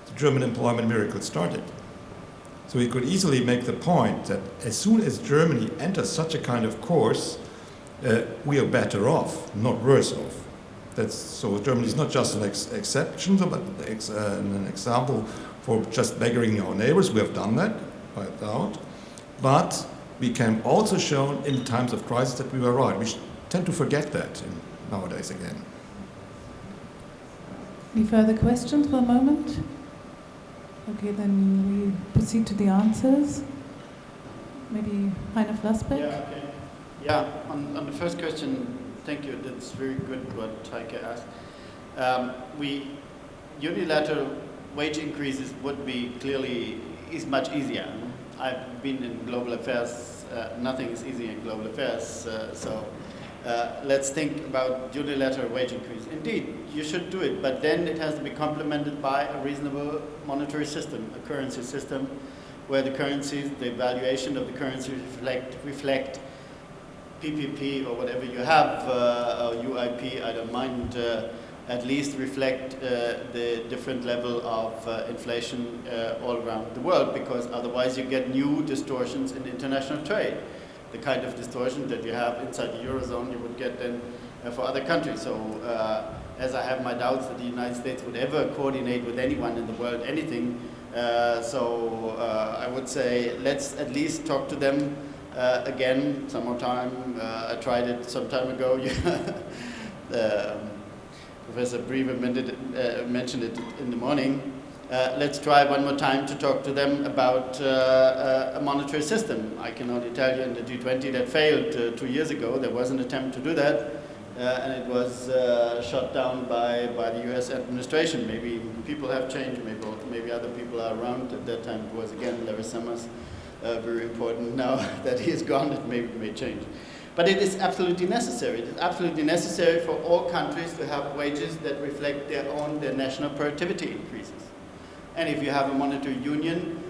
the German employment miracle started. So we could easily make the point that as soon as Germany enters such a kind of course, we are better off, not worse off. So Germany is not just an exception, but an example for just beggaring our neighbors. We have done that, by doubt. But we can also show in times of crisis that we were right. We tend to forget that nowadays again. Any further questions for a moment? Okay, then we proceed to the answers. Maybe Heiner Flassbeck? Yeah, okay. Yeah, on the first question, thank you. That's very good what Heike asked. Unilateral wage increases would be is much easier. I've been in global affairs. Nothing is easy in global affairs. So let's think about unilateral wage increase. Indeed, you should do it, but then it has to be complemented by a reasonable monetary system, a currency system, where the currencies, the valuation of the currency reflect PPP or whatever you have, or UIP, I don't mind, at least reflect the different level of inflation all around the world, because otherwise you get new distortions in international trade. The kind of distortion that you have inside the Eurozone, you would get then for other countries. So as I have my doubts that the United States would ever coordinate with anyone in the world anything, so I would say let's at least talk to them again some more time. I tried it some time ago. Professor Brewer mentioned it in the morning. Let's try one more time to talk to them about a monetary system. I can only tell you in the G20 that failed 2 years ago. There was an attempt to do that, and it was shot down by the US administration. Maybe people have changed, maybe other people are around. At that time it was again Larry Summers, very important. Now that he is gone, it may change. But it is absolutely necessary. It is absolutely necessary for all countries to have wages that reflect their national productivity increases. And if you have a monetary union,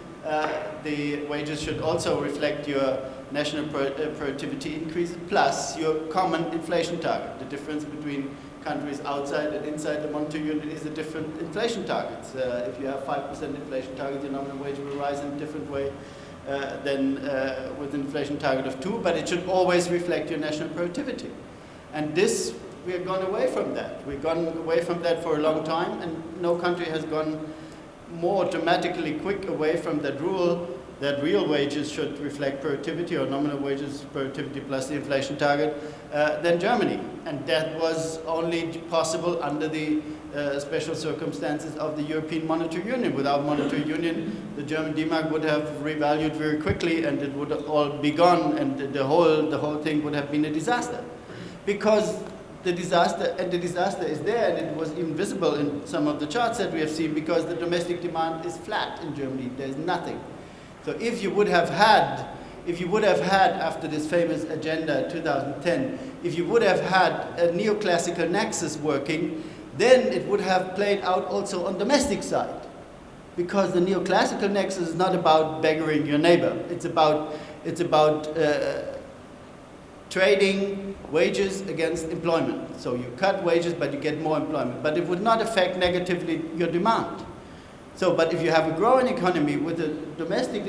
the wages should also reflect your national productivity increases plus your common inflation target. The difference between countries outside and inside the monetary union is a different inflation targets. If you have 5% inflation target, your nominal wage will rise in a different way than with an inflation target of 2, but it should always reflect your national productivity. And this, we have gone away from that. We've gone away from that for a long time, and no country has gone more dramatically quick away from that rule that real wages should reflect productivity, or nominal wages productivity plus the inflation target, than Germany. And that was only possible under the special circumstances of the European Monetary Union. Without Monetary Union, the German D-Mark would have revalued very quickly, and it would all be gone, and the whole thing would have been a disaster. Because the disaster is there, and it was even visible in some of the charts that we have seen, because the domestic demand is flat in Germany. There's nothing. So if you would have had after this famous agenda 2010, if you would have had a neoclassical nexus working, then it would have played out also on domestic side. Because the neoclassical nexus is not about beggaring your neighbor. It's about trading wages against employment. So you cut wages, but you get more employment. But it would not affect negatively your demand. So, but if you have a growing economy with a domestic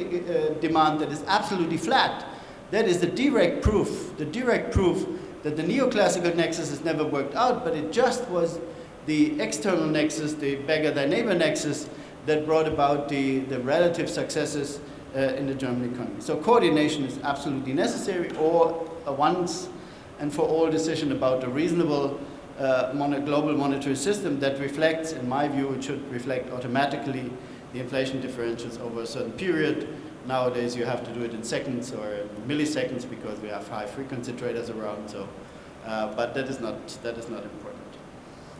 demand that is absolutely flat, that is the direct proof that the neoclassical nexus has never worked out, but it just was the external nexus, the beggar thy neighbor nexus, that brought about the relative successes in the German economy. So coordination is absolutely necessary, or a once and for all decision about a reasonable global monetary system that reflects, in my view, it should reflect automatically the inflation differentials over a certain period. Nowadays you have to do it in seconds or milliseconds because we have high frequency traders around. So, but that is not important.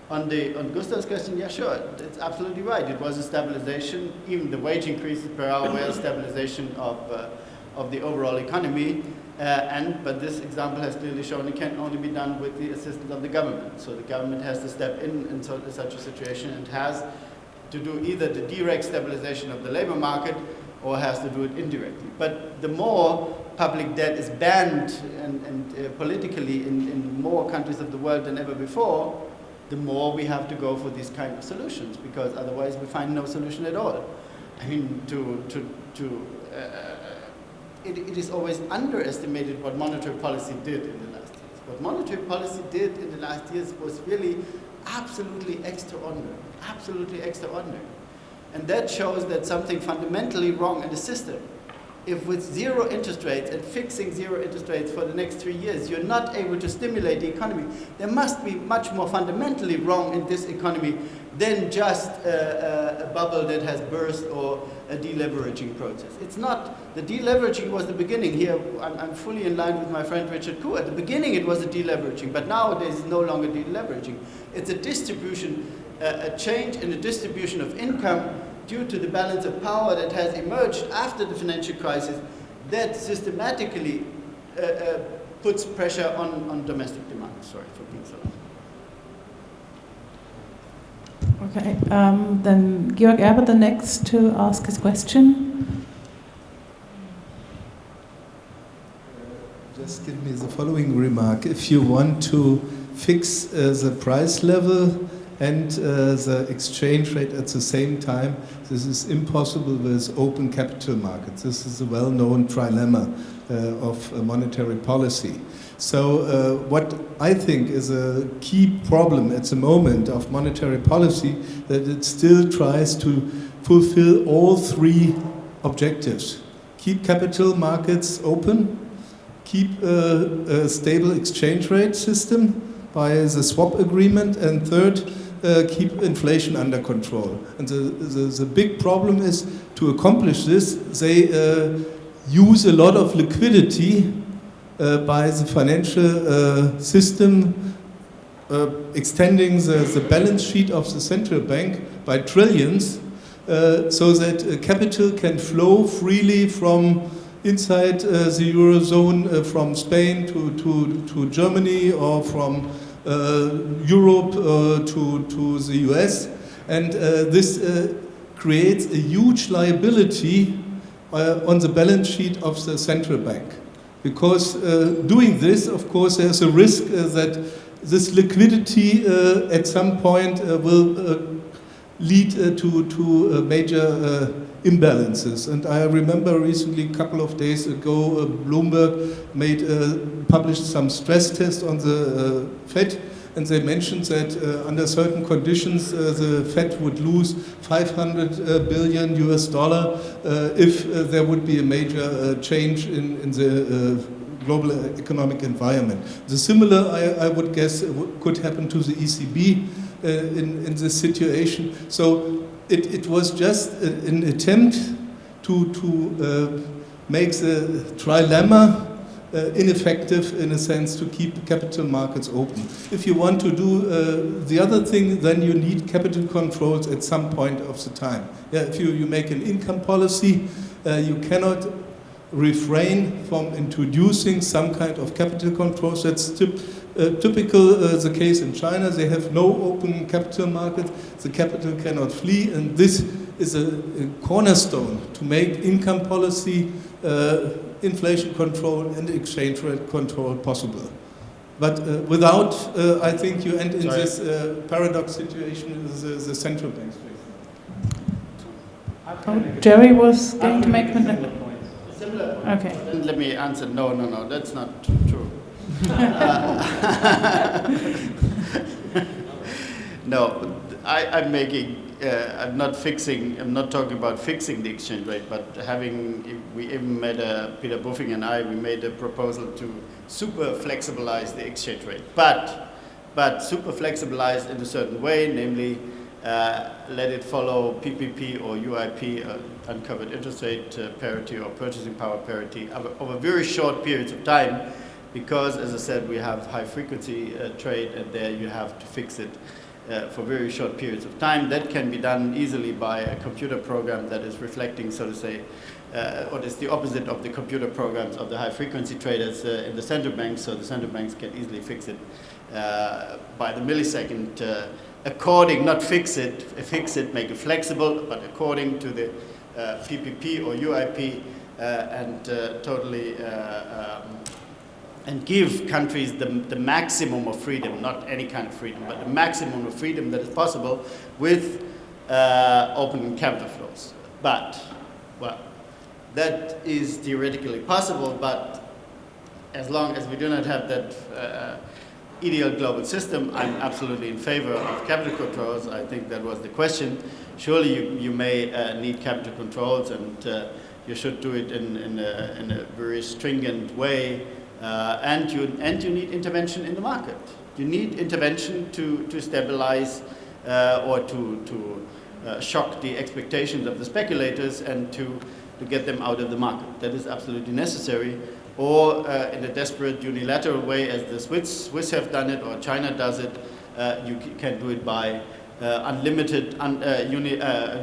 On Gustav's question, yeah, sure, it's absolutely right. It was a stabilization, even the wage increases per hour were a stabilization of the overall economy. But this example has clearly shown it can only be done with the assistance of the government. So the government has to step in such a situation and has to do either the direct stabilization of the labor market or has to do it indirectly. But the more public debt is banned and politically in more countries of the world than ever before, the more we have to go for these kind of solutions, because otherwise we find no solution at all. I mean, it is always underestimated what monetary policy did in the last years. What monetary policy did in the last years was really absolutely extraordinary, And that shows that something fundamentally wrong in the system. If with zero interest rates and fixing zero interest rates for the next 3 years, you're not able to stimulate the economy, there must be much more fundamentally wrong in this economy than just a bubble that has burst or a deleveraging process. It's not, the deleveraging was the beginning. Here, I'm fully in line with my friend Richard Kuh. At the beginning it was a deleveraging, but nowadays it's no longer deleveraging. It's a distribution, a change in the distribution of income due to the balance of power that has emerged after the financial crisis that systematically puts pressure on domestic demand. Sorry for being so long. Okay, then Georg Ebert, the next to ask his question. Just give me the following remark. If you want to fix the price level and the exchange rate at the same time. This is impossible with open capital markets. This is a well-known trilemma of monetary policy. So what I think is a key problem at the moment of monetary policy, that it still tries to fulfill all three objectives. Keep capital markets open, keep a stable exchange rate system by the swap agreement, and third, keep inflation under control. And the big problem is, to accomplish this, they use a lot of liquidity by the financial system, extending the balance sheet of the central bank by trillions, so that capital can flow freely from inside the Eurozone, from Spain to Germany, or from Europe to the US. And this creates a huge liability on the balance sheet of the central bank. Because doing this, of course, there's a risk that this liquidity at some point will lead to major imbalances. And I remember recently, a couple of days ago, Bloomberg published some stress tests on the Fed, and they mentioned that under certain conditions the Fed would lose $500 billion if there would be a major change in the global economic environment. The similar, I would guess, could happen to the ECB in this situation. So it was just an attempt to make the trilemma ineffective, in a sense, to keep capital markets open. If you want to do the other thing, then you need capital controls at some point of the time. Yeah, if you make an income policy, you cannot refrain from introducing some kind of capital controls. That's typical the case in China. They have no open capital market. The capital cannot flee, and this is a cornerstone to make income policy, inflation control, and exchange rate control possible. But without, I think you end in this paradox situation with the central banks. Jerry was going to make Similar point. Okay. Let me answer. No, that's not true. No, I'm making. I'm not talking about fixing the exchange rate, but we even made Peter Buffing and I, we made a proposal to super flexibilize the exchange rate, but super flexibilized in a certain way, namely let it follow PPP or UIP, uncovered interest rate parity or purchasing power parity over very short periods of time, because, as I said, we have high frequency trade, and there you have to fix it for very short periods of time. That can be done easily by a computer program that is reflecting, so to say, what is the opposite of the computer programs of the high frequency traders in the central banks, so the central banks can easily fix it by the millisecond, not fix it, make it flexible, but according to the PPP or UIP, and totally and give countries the maximum of freedom, not any kind of freedom, but the maximum of freedom that is possible with open capital flows. But, well, that is theoretically possible, but as long as we do not have that ideal global system, I'm absolutely in favor of capital controls. I think that was the question. Surely you may need capital controls, and you should do it in a very stringent way. And you need intervention in the market. You need intervention to stabilize or to shock the expectations of the speculators and to get them out of the market. That is absolutely necessary. Or in a desperate unilateral way, as the Swiss have done it, or China does it, you can do it by unlimited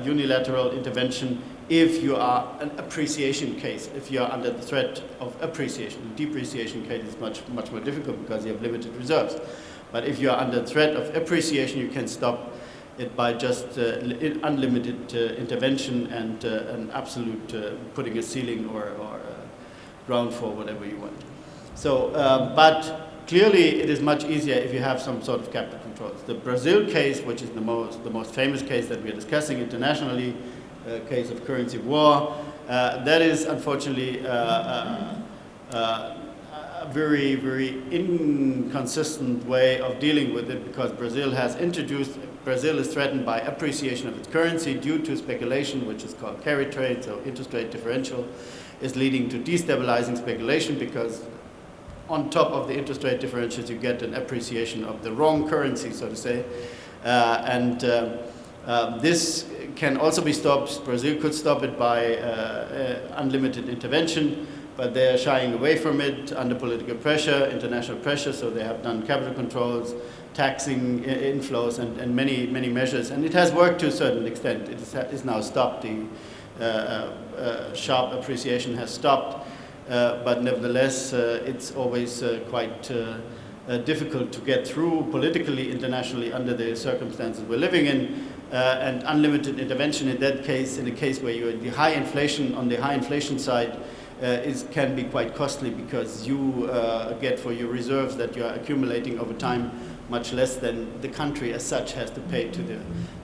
unilateral intervention if you are an appreciation case, if you are under the threat of appreciation. The depreciation case is much more difficult because you have limited reserves. But if you are under threat of appreciation, you can stop it by just unlimited intervention and an absolute putting a ceiling or ground for whatever you want. So, but clearly it is much easier if you have some sort of capital controls. The Brazil case, which is the most famous case that we are discussing internationally, case of currency war, that is unfortunately a very, very inconsistent way of dealing with it, because Brazil is threatened by appreciation of its currency due to speculation, which is called carry trade, so interest rate differential is leading to destabilizing speculation, because on top of the interest rate differentials you get an appreciation of the wrong currency, so to say. This can also be stopped. Brazil could stop it by unlimited intervention, but they are shying away from it under political pressure, international pressure, so they have done capital controls, taxing inflows, and many, many measures. And it has worked to a certain extent. It is now stopped. The sharp appreciation has stopped, but nevertheless, it's always quite difficult to get through politically, internationally, under the circumstances we're living in. And unlimited intervention in that case, in a case where you're the high inflation, on the high inflation side, can be quite costly, because you get for your reserves that you are accumulating over time much less than the country as such has to pay to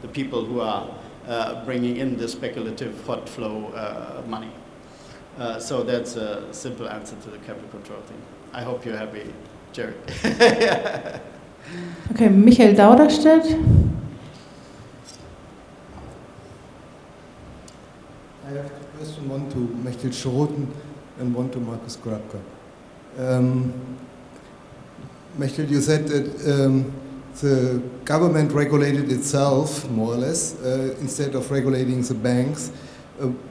the people who are bringing in the speculative hot flow money. So that's a simple answer to the capital control thing. I hope you're happy, Jerry. Okay, Michael Dauderstedt. I have a question, one to Mechthild Schrooten and one to Markus Grabka. Mechthild, you said that the government regulated itself, more or less, instead of regulating the banks.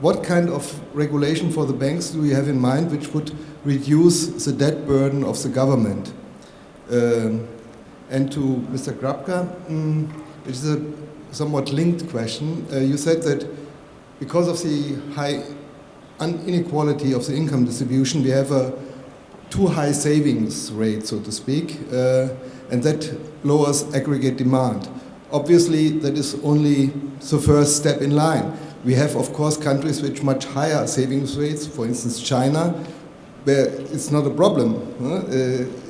What kind of regulation for the banks do you have in mind which would reduce the debt burden of the government? And to Mr. Grabka, it is a somewhat linked question. You said that because of the high inequality of the income distribution, we have a too high savings rate, so to speak, and that lowers aggregate demand. Obviously, that is only the first step in line. We have, of course, countries with much higher savings rates, for instance, China, where it's not a problem.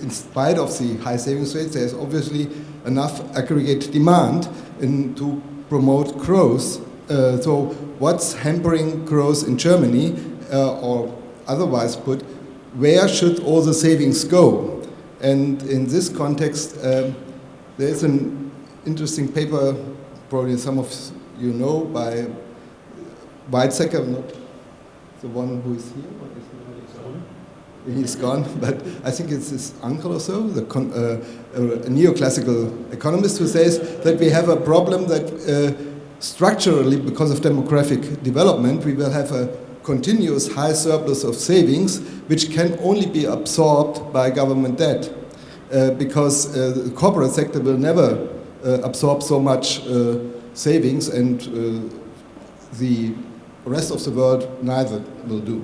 In spite of the high savings rates, there's obviously enough aggregate demand to promote growth. So what's hampering growth in Germany, or otherwise put, where should all the savings go? And in this context, there is an interesting paper, probably some of you know, by Weizsäcker, not the one who is here. What is he's gone, but I think it's his uncle or so, a neoclassical economist, who says that we have a problem that structurally, because of demographic development, we will have a continuous high surplus of savings, which can only be absorbed by government debt, because the corporate sector will never absorb so much savings, and the rest of the world neither will do.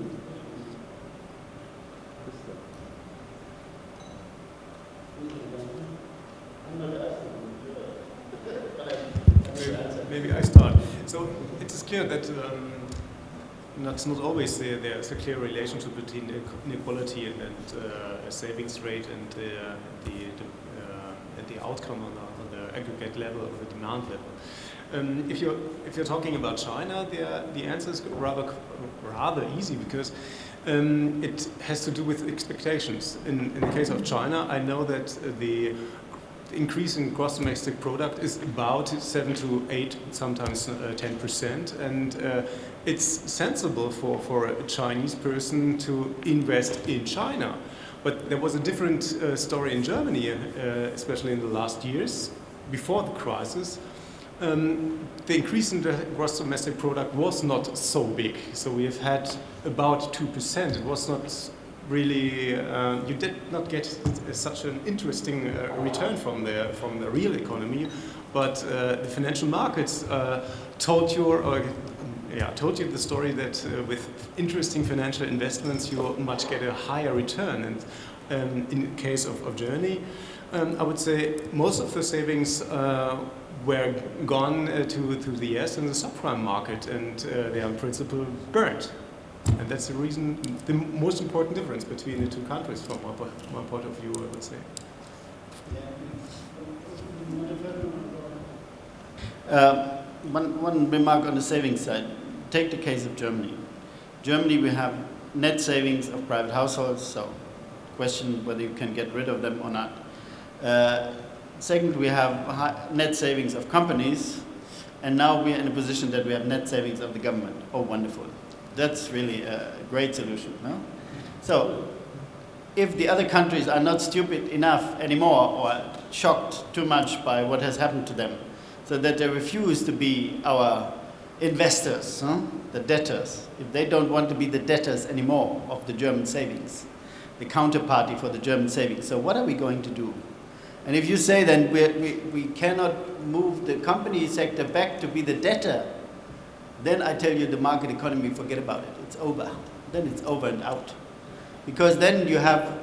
Maybe I start. So it is clear that it's not always there's a clear relationship between inequality and savings rate and the outcome on the aggregate level or the demand level. If you're talking about China, the answer is rather easy, because it has to do with expectations. In the case of China, I know that the increase in gross domestic product is about 7 to 8, sometimes 10%, and it's sensible for a Chinese person to invest in China. But there was a different story in Germany, especially in the last years, before the crisis. The increase in the gross domestic product was not so big, so we have had about 2%. It was not really, you did not get such an interesting return from the real economy, but the financial markets told you the story that with interesting financial investments you much get a higher return. And in the case of Germany, I would say most of the savings were gone to the US and the subprime market, and they are in principle burnt. And that's the reason, the most important difference between the two countries from my point of view, I would say. One remark on the savings side. Take the case of Germany. Germany, we have net savings of private households, so question whether you can get rid of them or not. Second, we have net savings of companies, and now we are in a position that we have net savings of the government. Oh, wonderful. That's really a great solution, no? So, if the other countries are not stupid enough anymore or shocked too much by what has happened to them, so that they refuse to be our investors, huh? The debtors, if they don't want to be the debtors anymore of the German savings, the counterparty for the German savings, so what are we going to do? And if you say then we cannot move the company sector back to be the debtor, then I tell you the market economy, forget about it. It's over. Then it's over and out. Because then you have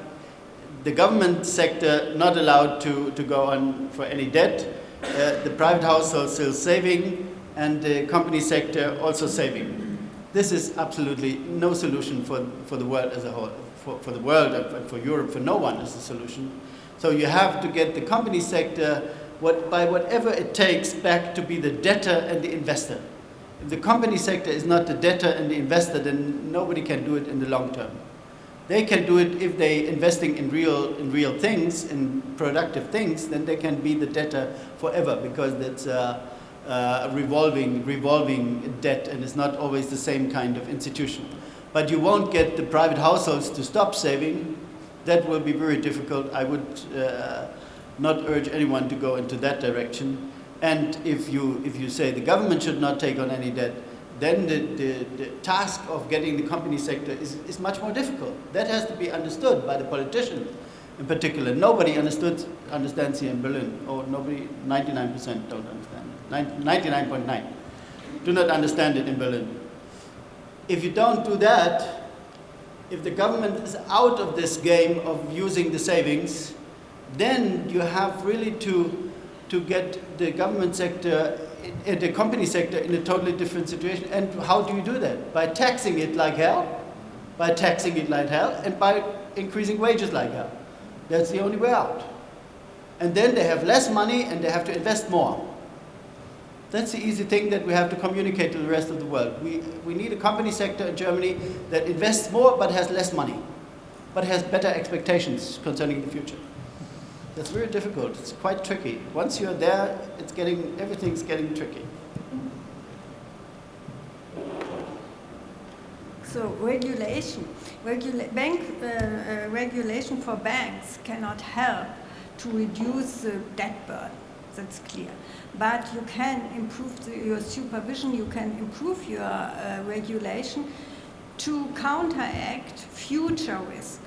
the government sector not allowed to go on for any debt, the private household still saving, and the company sector also saving. This is absolutely no solution for the world as a whole. For the world and for Europe, for no one is a solution. So you have to get the company sector, by whatever it takes, back to be the debtor and the investor. If the company sector is not the debtor and the investor, then nobody can do it in the long term. They can do it if they're investing in real things, in productive things, then they can be the debtor forever, because that's a revolving debt, and it's not always the same kind of institution. But you won't get the private households to stop saving. That will be very difficult. I would not urge anyone to go into that direction. And if you say the government should not take on any debt, then the task of getting the company sector is much more difficult. That has to be understood by the politicians in particular. Nobody understands here in Berlin, or 99% don't understand it. 99.9 do not understand it in Berlin. If you don't do that, if the government is out of this game of using the savings, then you have really to get the government sector, the company sector, in a totally different situation. And how do you do that? By taxing it like hell, and by increasing wages like hell. That's the only way out. And then they have less money and they have to invest more. That's the easy thing that we have to communicate to the rest of the world. We need a company sector in Germany that invests more but has less money, but has better expectations concerning the future. That's very difficult. It's quite tricky. Once you're there, everything's getting tricky. So regulation for banks cannot help to reduce the debt burden. That's clear. But you can improve your supervision, you can improve your regulation to counteract future risk.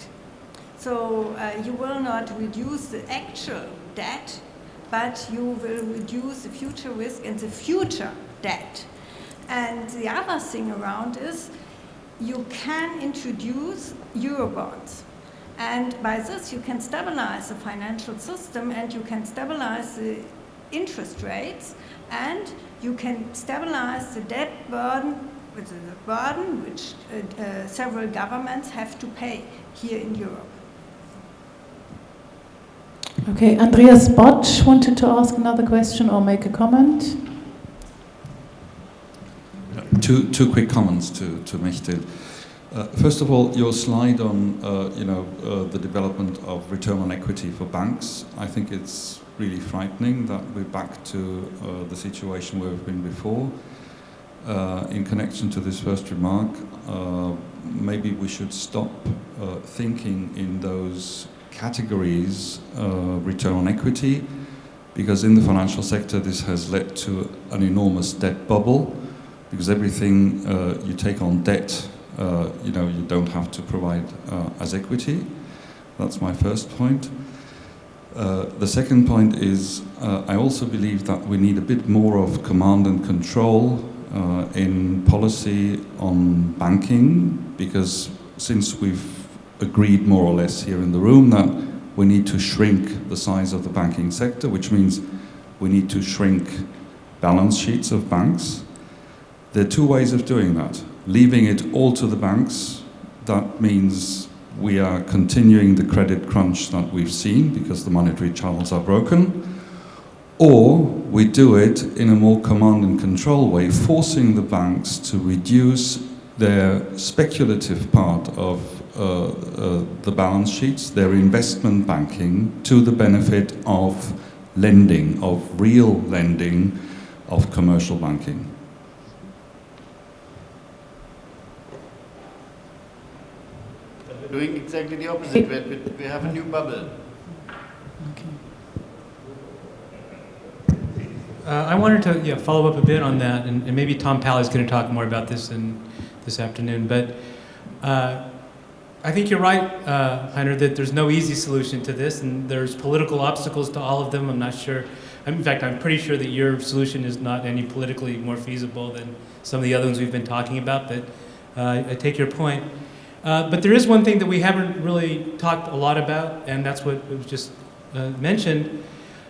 So you will not reduce the actual debt, but you will reduce the future risk and the future debt. And the other thing around is you can introduce Eurobonds. And by this you can stabilize the financial system and you can stabilize the interest rates, and you can stabilize the debt burden, which is a burden which several governments have to pay here in Europe. Okay, Andreas Botsch wanted to ask another question or make a comment. Two quick comments to Mechthild. First of all, your slide on the development of return on equity for banks, I think it's really frightening that we're back to the situation where we've been before. In connection to this first remark, maybe we should stop thinking in those categories, return on equity, because in the financial sector this has led to an enormous debt bubble, because everything you take on debt, you don't have to provide as equity. That's my first point. The second point is I also believe that we need a bit more of command and control in policy on banking, because since we've agreed more or less here in the room that we need to shrink the size of the banking sector, which means we need to shrink balance sheets of banks. There are two ways of doing that. Leaving it all to the banks, that means we are continuing the credit crunch that we've seen because the monetary channels are broken. Or we do it in a more command and control way, forcing the banks to reduce their speculative part of the balance sheets, their investment banking, to the benefit of lending, of real lending, of commercial banking. But we're doing exactly the opposite. We have a new bubble. I wanted to follow up a bit on that, and maybe Tom Pally is going to talk more about this this afternoon. But I think you're right, Heiner, that there's no easy solution to this, and there's political obstacles to all of them. I'm not sure. In fact, I'm pretty sure that your solution is not any politically more feasible than some of the other ones we've been talking about. But I take your point. But there is one thing that we haven't really talked a lot about, and that's what was just mentioned.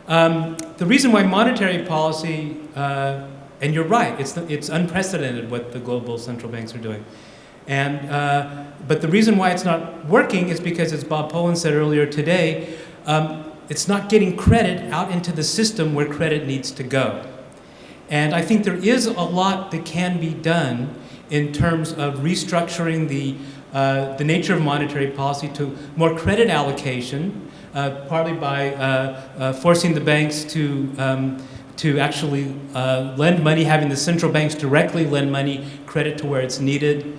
The reason why monetary policy, and you're right, it's unprecedented what the global central banks are doing. But the reason why it's not working is because, as Bob Poland said earlier today, it's not getting credit out into the system where credit needs to go. And I think there is a lot that can be done in terms of restructuring the nature of monetary policy to more credit allocation, partly by forcing the banks to actually lend money, having the central banks directly lend money, credit to where it's needed,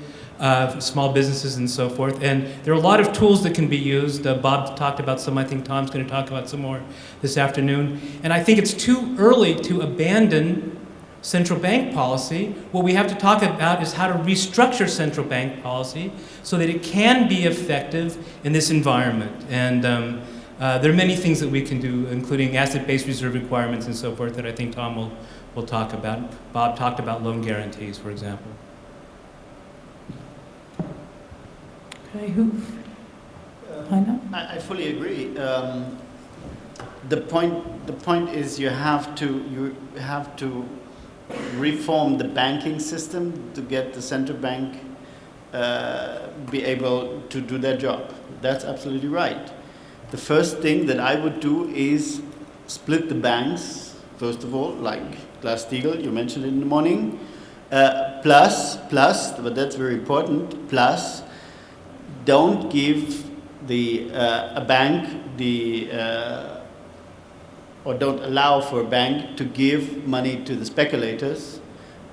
small businesses and so forth. And there are a lot of tools that can be used. Bob talked about some. I think Tom's going to talk about some more this afternoon. And I think it's too early to abandon central bank policy. What we have to talk about is how to restructure central bank policy so that it can be effective in this environment. And there are many things that we can do, including asset-based reserve requirements and so forth, that I think Tom will talk about. Bob talked about loan guarantees, for example. Okay, who? I fully agree. The point is you have to reform the banking system to get the central bank be able to do their job. That's absolutely right. The first thing that I would do is split the banks, first of all, like Glass-Steagall, you mentioned it in the morning, plus, but that's very important, plus, don't give a bank or don't allow for a bank to give money to the speculators,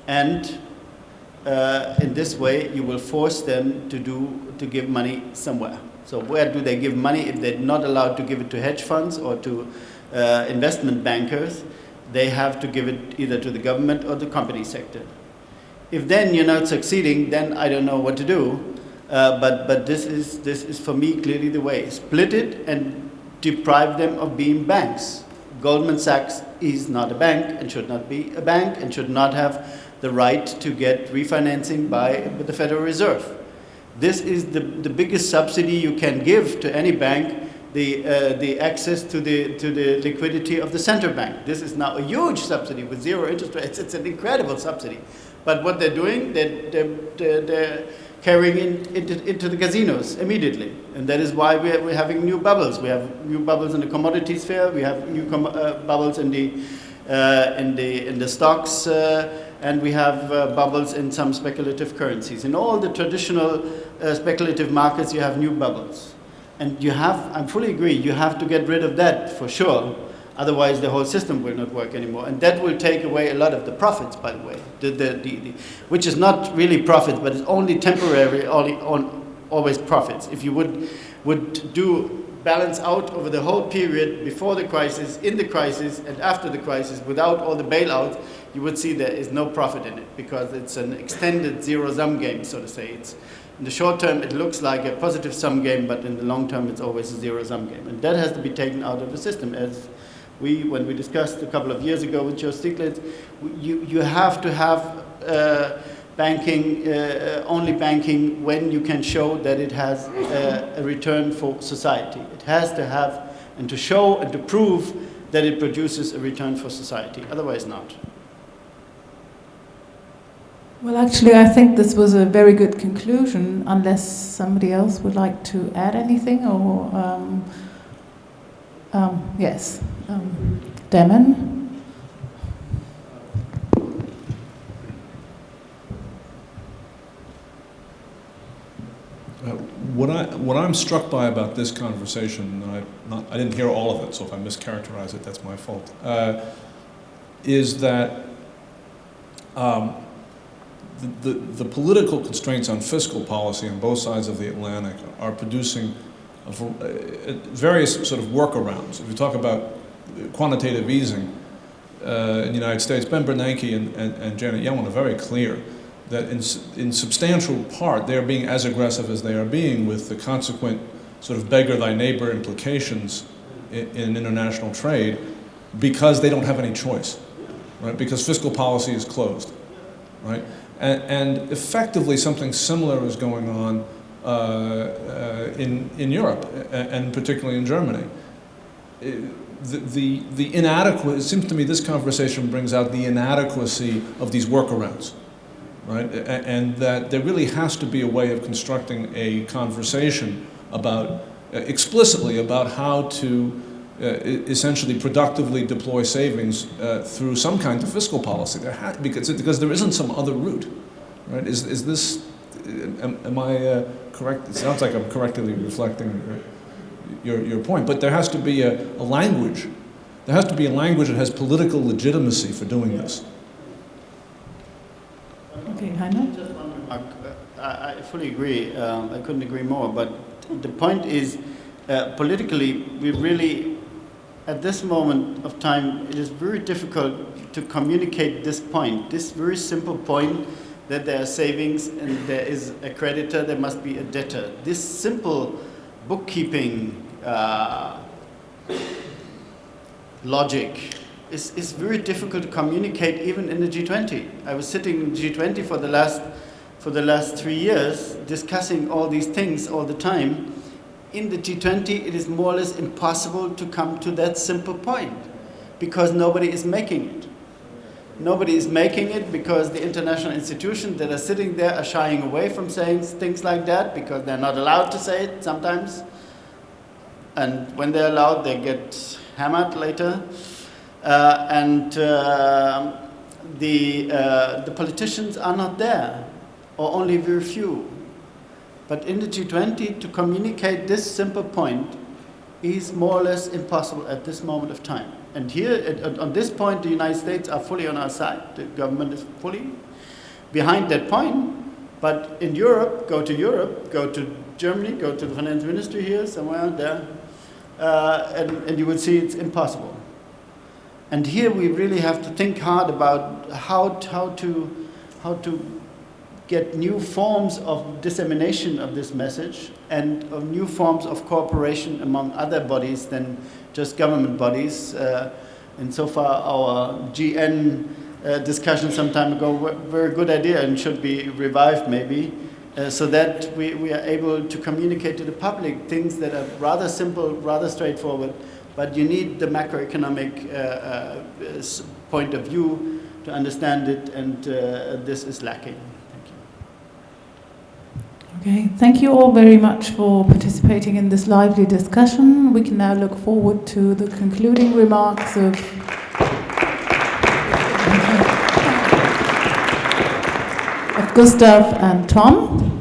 and in this way you will force them to give money somewhere. So where do they give money if they're not allowed to give it to hedge funds or to investment bankers? They have to give it either to the government or the company sector. If then you're not succeeding, then I don't know what to do. But this is for me clearly the way. Split it and deprive them of being banks. Goldman Sachs is not a bank and should not be a bank and should not have the right to get refinancing by the Federal Reserve. This is the biggest subsidy you can give to any bank, the access to the liquidity of the central bank. This is now a huge subsidy with zero interest rates. It's an incredible subsidy. But what they're doing, they're carrying into the casinos immediately. And that is why we're having new bubbles. We have new bubbles in the commodity sphere. We have new bubbles in the stocks. And we have bubbles in some speculative currencies. In all the traditional speculative markets, you have new bubbles. And I fully agree, you have to get rid of that for sure. Otherwise, the whole system will not work anymore. And that will take away a lot of the profits, by the way, which is not really profits, but it's only temporary, always profits. If you would do balance out over the whole period before the crisis, in the crisis, and after the crisis, without all the bailouts, you would see there is no profit in it because it's an extended zero-sum game, so to say. In the short term, it looks like a positive sum game, but in the long term, it's always a zero-sum game. And that has to be taken out of the system. As when we discussed a couple of years ago with Joe Stiglitz, you have to have banking, only banking when you can show that it has a return for society. It has to have, and to show and to prove that it produces a return for society. Otherwise not. Well, actually, I think this was a very good conclusion, unless somebody else would like to add anything, or yes, Damon. What I'm struck by about this conversation, and I didn't hear all of it, so if I mischaracterize it, that's my fault, is that the political constraints on fiscal policy on both sides of the Atlantic are producing various sort of workarounds. If you talk about quantitative easing in the United States, Ben Bernanke and Janet Yellen are very clear that in substantial part they're being as aggressive as they are being, with the consequent sort of beggar thy neighbor implications in international trade, because they don't have any choice, right? Because fiscal policy is closed, right? And effectively something similar is going on in Europe, and particularly in Germany. The inadequate, it seems to me this conversation brings out the inadequacy of these workarounds, right? And that there really has to be a way of constructing a conversation about, explicitly about how to essentially productively deploy savings through some kind of fiscal policy. Because there isn't some other route, right? Is this, am I correct? It sounds like I'm correctly reflecting your point, but there has to be a language. There has to be a language that has political legitimacy for doing this. Okay, Heiner? Just one remark. I fully agree. I couldn't agree more. But the point is, politically, we really, at this moment of time, it is very difficult to communicate this point, this very simple point that there are savings and there is a creditor, there must be a debtor. This simple bookkeeping logic is very difficult to communicate even in the G20. I was sitting in the G20 for the last 3 years discussing all these things all the time. In the G20, it is more or less impossible to come to that simple point because nobody is making it. Nobody is making it because the international institutions that are sitting there are shying away from saying things like that because they're not allowed to say it sometimes. And when they're allowed, they get hammered later. The politicians are not there, or only very few. But in the G20, to communicate this simple point is more or less impossible at this moment of time. And here, on this point, the United States are fully on our side. The government is fully behind that point. But in Europe, go to Germany, go to the finance ministry here, somewhere there, and you will see it's impossible. And here we really have to think hard about how to get new forms of dissemination of this message and of new forms of cooperation among other bodies than just government bodies. And so far our GN discussion some time ago were a very good idea and should be revived maybe, so that we are able to communicate to the public things that are rather simple, rather straightforward, but you need the macroeconomic point of view to understand it, and this is lacking. Okay, thank you all very much for participating in this lively discussion. We can now look forward to the concluding remarks of Gustav and Tom.